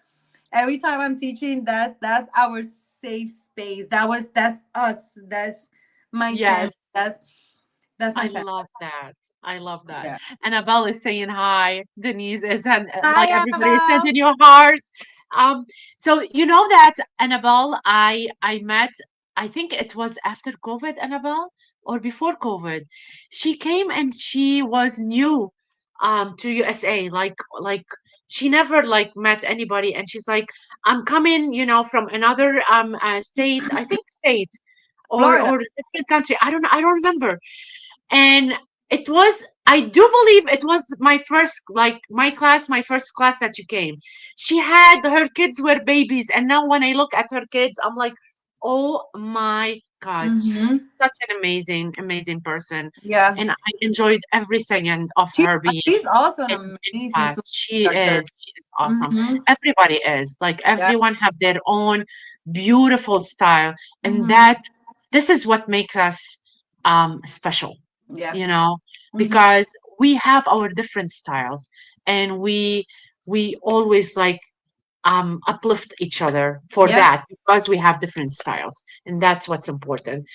Every time I'm teaching, that's our safe space. That's us. That's my family. Yes. That's my I family. love that. I love that. Yeah. Annabelle is saying hi. Denise is, and like Hi, everybody is Annabelle. sending you hearts. Um, so you know that Annabelle, I met. I think it was after COVID, Annabelle, or before COVID. She came and she was new, to USA. Like she never like met anybody, and she's like, I'm coming, from another state. I think state, Florida. or different country. I don't remember. And it was, I do believe it was my first, like my first class that you came. She had, her kids were babies, and now when I look at her kids, I'm like, oh my God, Mm-hmm. she's such an amazing person. Yeah. And I enjoyed every second of She, her being she's also an in amazing class. super she instructor. is she is awesome. Mm-hmm. Everybody is, like, Yeah. everyone have their own beautiful style, and Mm-hmm. this is what makes us special, Yeah. you know, Mm-hmm. because we have our different styles, and we always like uplift each other for Yeah. that, because we have different styles, and that's what's important.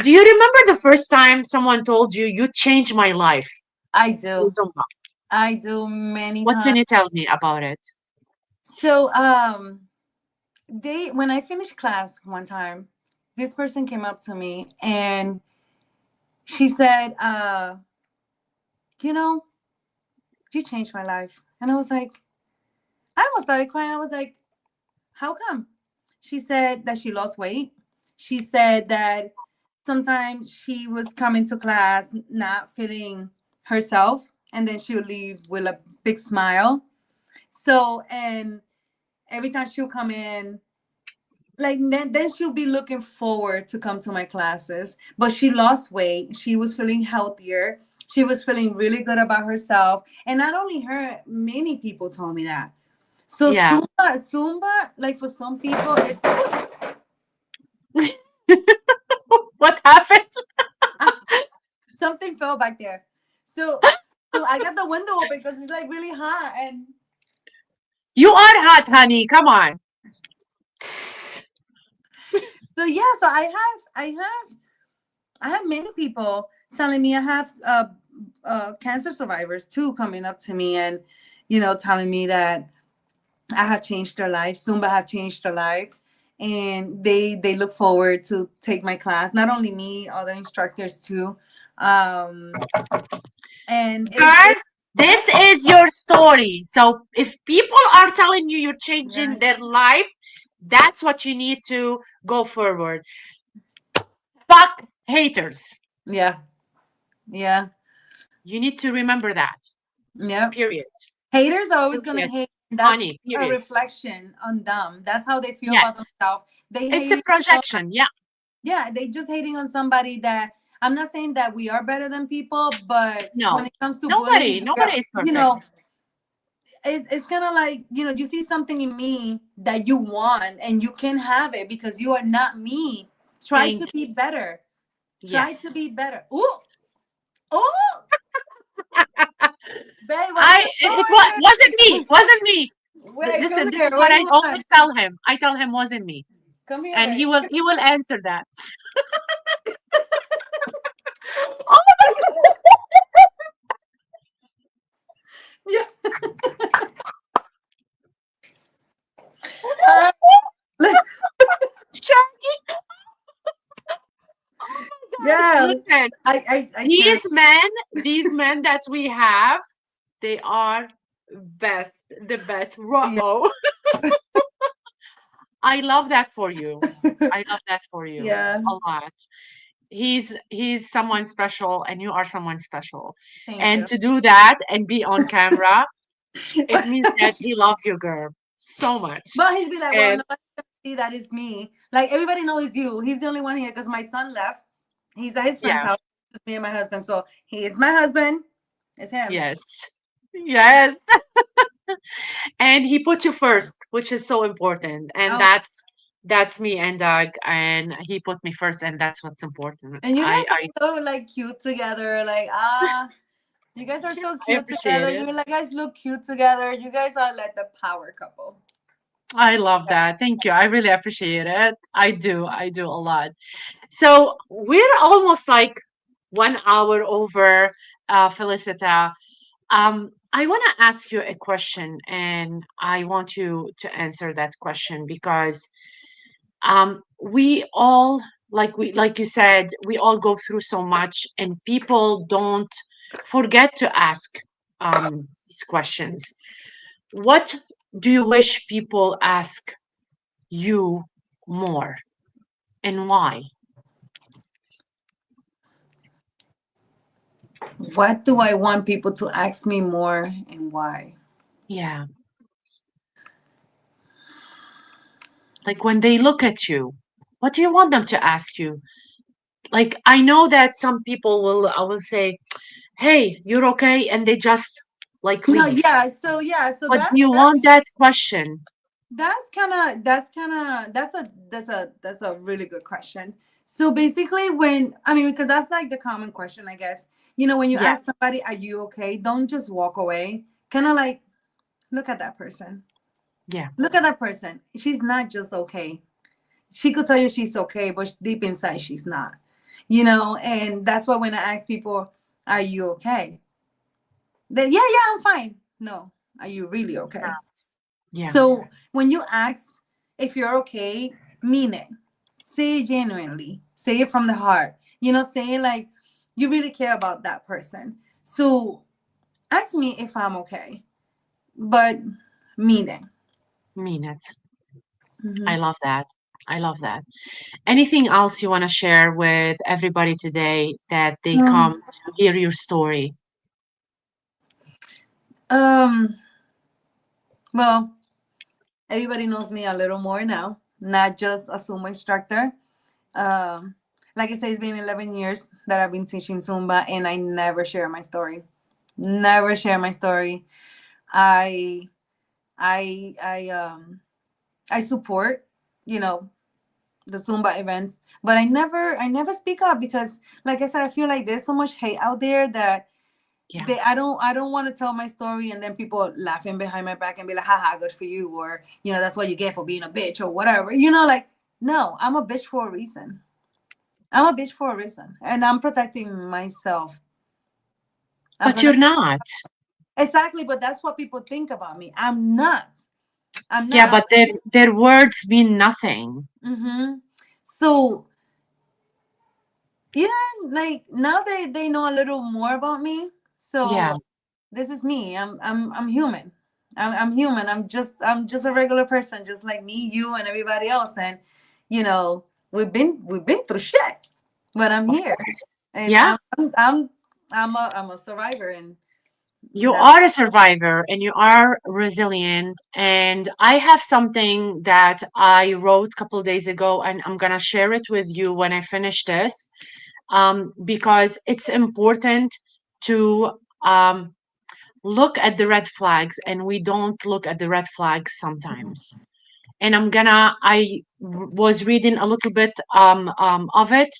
Do you remember the first time someone told you, you changed my life I through do. Zumba? I do many What can times. you tell me about it? So they when I finished class one time, this person came up to me and she said, you know, you changed my life. And I was like, I almost started crying. I was like, how come? She said that she lost weight. She said that sometimes she was coming to class not feeling herself, and then she would leave with a big smile. So, and every time she'll come in, like then she'll be looking forward to come to my classes. But she lost weight. She was feeling healthier. She was feeling really good about herself. And not only her, many people told me that. So Yeah. Zumba, like for some people, it's, What happened? something fell back there. So I got the window open because it's like really hot. And You are hot, honey. Come on. so yeah, so I have many people telling me. I have cancer survivors too coming up to me and telling me that I have changed their life. Zumba have changed their life, and they look forward to take my class. Not only me, other instructors too. Um, and Girl, this is your story. So if people are telling you you're changing yeah, their life, that's what you need to go forward. Fuck haters. yeah, yeah, You need to remember that. yeah. Period. Haters are always gonna Period. hate. And that's Honey, a period. reflection on them. That's how they feel about Yes. themselves. They It's a hate. projection. Yeah. Yeah, they just hating on somebody that I'm not saying that we are better than people, but when No. it comes to Nobody. bullying, Nobody is you know, perfect. it's kind of like, you see something in me that you want and you can have it because you are not me. Try to Thank be better. Try to Yes. be better. Ooh, ooh, babe, what are you Wasn't me. doing? Wasn't me. Wait, come Listen, this here. is What what do I you always want? tell him. I tell him wasn't me. Come here, And babe. he will answer that. Oh my Yeah. God. Uh, let's- Shaggy. Oh my God. yeah, Listen, I can't. these men that we have, they are best, the best. Yeah. Whoa. I love that for you. I love that for you Yeah. a lot. He's someone special and you are someone special. Thank And you. to do that and be on camera, it means that he loves you, girl, so much. But he'd be like, well, And nobody can see that is me. Like everybody knows it's you. He's the only one here because my son left. He's at his friend's yeah, house. It's me and my husband. So he is my husband. It's him. yes. Yes. And he put you first, which is so important. And Oh, that's me and Doug, and he put me first, and that's what's important. and you guys I are so like cute together. Like you guys are so I cute appreciate together. it. You like guys look cute together. You guys are like the power couple. I love that. Thank you. I really appreciate it. I do. I do a lot. So we're almost like 1 hour over, Felicita. I want to ask you a question, and I want you to answer that question because we all, like you said, we all go through so much, and people don't forget to ask these questions. What do you wish people ask you more, and why? What do I want people to ask me more and why? Yeah, like when they look at you, what do you want them to ask you? Like, I know that some people will, I will say, "Hey, you're okay," and they just like No, leave. so But do you want that question? that's a really good question. So basically, when I mean, because that's like the common question, I guess. When you Yeah, ask somebody, "Are you okay?" Don't just walk away. Kind of like look at that person. yeah, Look at that person. She's not just okay. She could tell you she's okay, but deep inside she's not. And that's why when I ask people, "Are you okay?" Then yeah, I'm fine. No, are you really okay? yeah, So when you ask if you're okay, mean it. Say it genuinely. Say it from the heart. Say it like you really care about that person. So ask me if I'm okay, but mean it. mean it. I Mhm. love that. I love that. Anything else you want to share with everybody today that they come Um, to hear your story? um, well, everybody knows me a little more now, not just a sumo instructor. Um, like I say, it's been 11 years that I've been teaching Zumba, and I never share my story. Never share my story. I I I I support, you know, the Zumba events, but I never speak up because, like I said, I feel like there's so much hate out there that Yeah. I don't want to tell my story and then people laughing behind my back and be like, haha, good for you, or that's what you get for being a bitch or whatever. Like, no, I'm a bitch for a reason. I'm a bitch for a reason, and I'm protecting myself. I'm But you're protecting not. exactly, but that's what people think about me. I'm not. I'm Yeah, not. but their words mean nothing. Mm-hmm. So yeah, like now they know a little more about me. Yeah. So this is me. I'm human. I'm human. I'm just a regular person, just like me, you, and everybody else. And we've been through shit, but I'm Of here, course. and Yeah. I'm a survivor, and You that's are a survivor and you are resilient. And I have something that I wrote a couple days ago, and I'm gonna share it with you when I finish this, because it's important to look at the red flags, and we don't look at the red flags sometimes. And was reading a little bit of it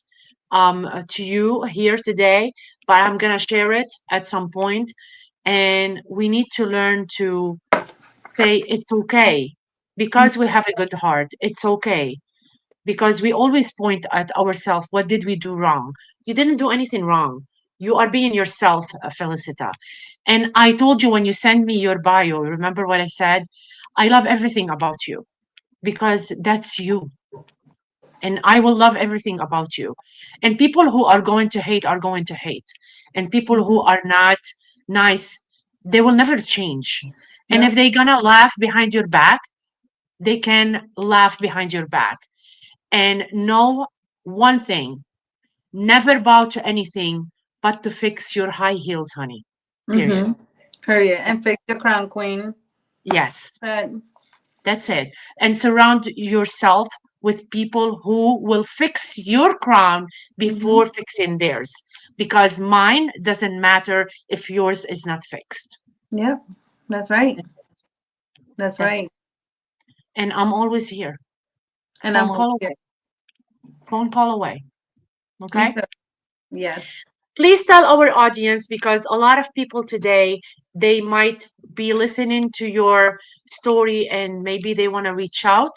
to you here today, but I'm gonna share it at some point. And we need to learn to say it's okay because we have a good heart. It's okay because we always point at ourselves. What did we do wrong? You didn't do anything wrong. You are being yourself, Felicita. And I told you when you sent me your bio, remember what I said? I love everything about you because that's you. And I will love everything about you. And people who are going to hate are going to hate. And people who are not nice, they will never change. And yeah. if they're gonna laugh behind your back, they can laugh behind your back. And know one thing, never bow to anything but to fix your high heels, honey. Period. Mm-hmm. Period. And fix your crown, queen. Yes. But That's it. And surround yourself with people who will fix your crown mm-hmm. before fixing theirs. Because mine doesn't matter if yours is not fixed. Yep, that's right. That's it. That's That's right. it. And I'm always here. And I'm Phone over call here. away. Phone call away. Me Okay? too. Yes. Please tell our audience, because a lot of people today, they might be listening to your story and maybe they want to reach out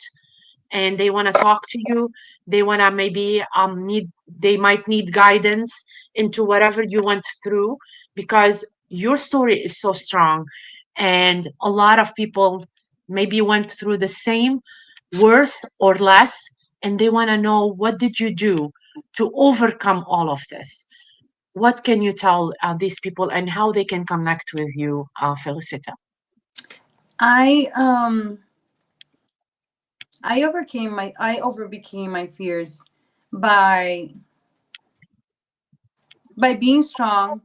and they want to talk to you. They want to maybe they might need guidance into whatever you went through, because your story is so strong, and a lot of people maybe went through the same, worse or less, and they want to know, what did you do to overcome all of this? What can you tell these people and how they can connect with you, Felicita? I um I overbecame my fears by being strong,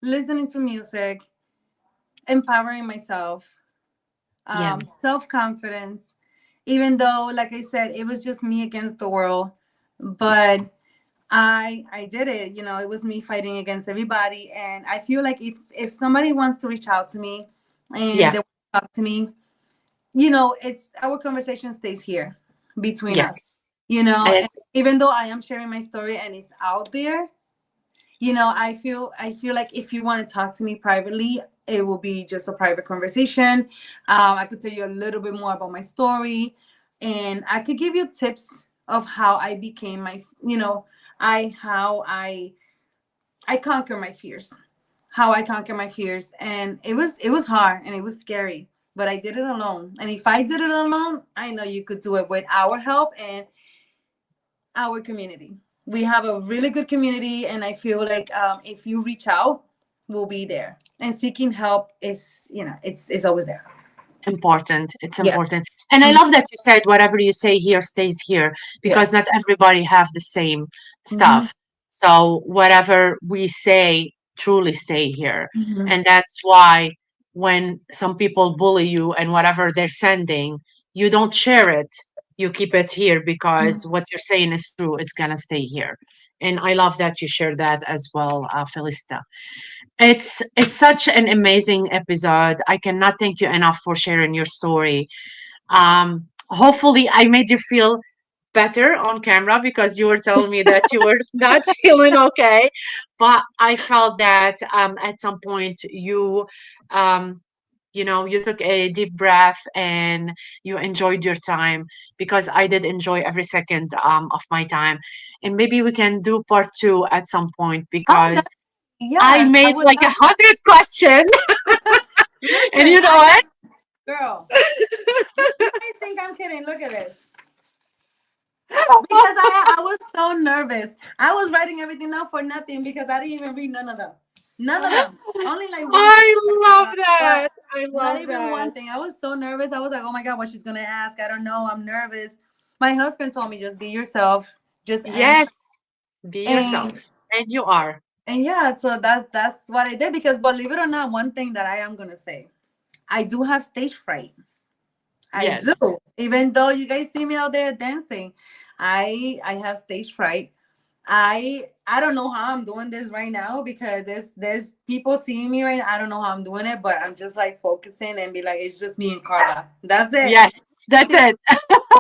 listening to music, empowering myself, Yeah. self-confidence, even though, like I said, it was just me against the world. But I did it. It was me fighting against everybody. And I feel like if somebody wants to reach out to me and Yeah. they want to talk to me, it's our conversation stays here between us. Yes. And even though I am sharing my story and it's out there, I feel like if you want to talk to me privately, it will be just a private conversation. I could tell you a little bit more about my story, and I could give you tips of how I became I conquer my fears, and it was hard and it was scary, but I did it alone. And if I did it alone, I know you could do it with our help and our community. We have a really good community, and I feel like if you reach out, we'll be there. And seeking help is, it's always there. Important. It's Yeah. important. And I Mhm. love that you said whatever you say here stays here, because Yes. not everybody have the same Hmm. stuff. So whatever we say truly stay here. Hmm. And that's why when some people bully you and whatever they're sending, you don't share it. You keep it here because what you're saying is true. It's gonna stay here. And I love that you shared that as well, Felicita. It's such an amazing episode. I cannot thank you enough for sharing your story. Hopefully, I made you feel better on camera because you were telling me that you were not feeling okay. But I felt that at some point um, you took a deep breath and you enjoyed your time, because I did enjoy every second of my time. And maybe we can do part two at some point, Oh, because I yes, I made would like love. 100 questions. And Listen, you know I what? girl, you guys think I'm kidding? Look at this. Because I was so nervous. I was writing everything down for nothing because I didn't even read none of them. None of them. Only like one thing. I love But that. I not love even that. one thing. I was so nervous. I was like, oh my God, what she's gonna ask. I don't know. I'm nervous. My husband told me just be yourself. Just answer. Yes, be And yourself. And you are. yeah, so that's what I did because believe it or not, one thing that I am gonna say, I do have stage fright. I do. Yes. Even though you guys see me out there dancing, I have stage fright. I don't know how I'm doing this right now because there's people seeing me right now. I don't know how I'm doing it, but I'm just like focusing and be like, it's just me and Carla. That's it. Yes, that's See, it.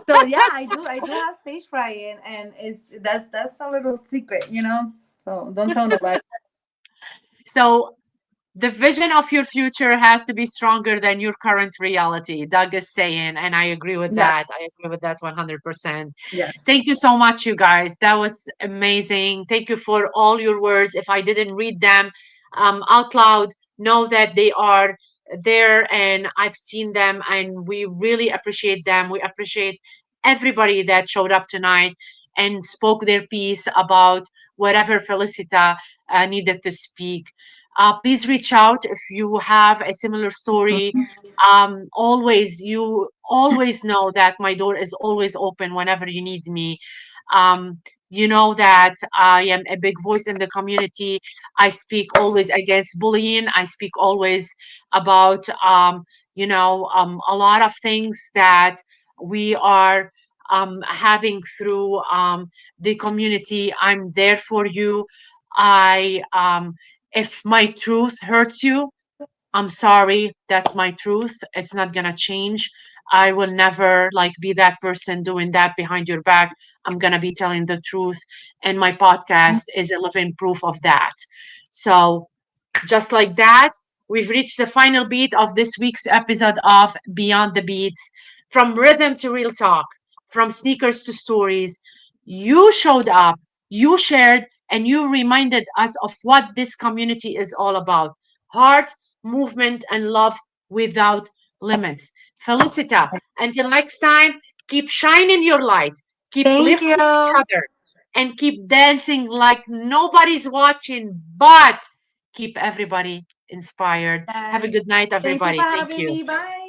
so yeah, I do have stage fright and it's that's a little secret, you know. So don't tell nobody. So the vision of your future has to be stronger than your current reality, Doug is saying, and I agree with Yeah, that. I agree with that 100%. yeah. Thank you so much, you guys. That was amazing. Thank you for all your words. If I didn't read them out loud, know that they are there and I've seen them, and we really appreciate them. We appreciate everybody that showed up tonight and spoke their piece about whatever Felicita needed to speak. Please reach out if you have a similar story. Always, you always know that my door is always open whenever you need me. You know that I am a big voice in the community. I speak always against bullying. I speak always about, a lot of things that we are having through the community. I'm there for you. I If my truth hurts you, I'm sorry. That's my truth. It's not gonna change. I will never like be that person doing that behind your back. I'm gonna be telling the truth, and my podcast is a living proof of that. So just like that, we've reached the final beat of this week's episode of Beyond the BeatZ. From rhythm to real talk, from sneakers to stories, you showed up, you shared, and you reminded us of what this community is all about: heart, movement, and love without limits. Felicita, until next time, keep shining your light, keep Thank lifting each you. other, and keep dancing like nobody's watching, but keep everybody inspired. Have a Yes. good night, Thank you for everybody. Thank having you. me. Bye.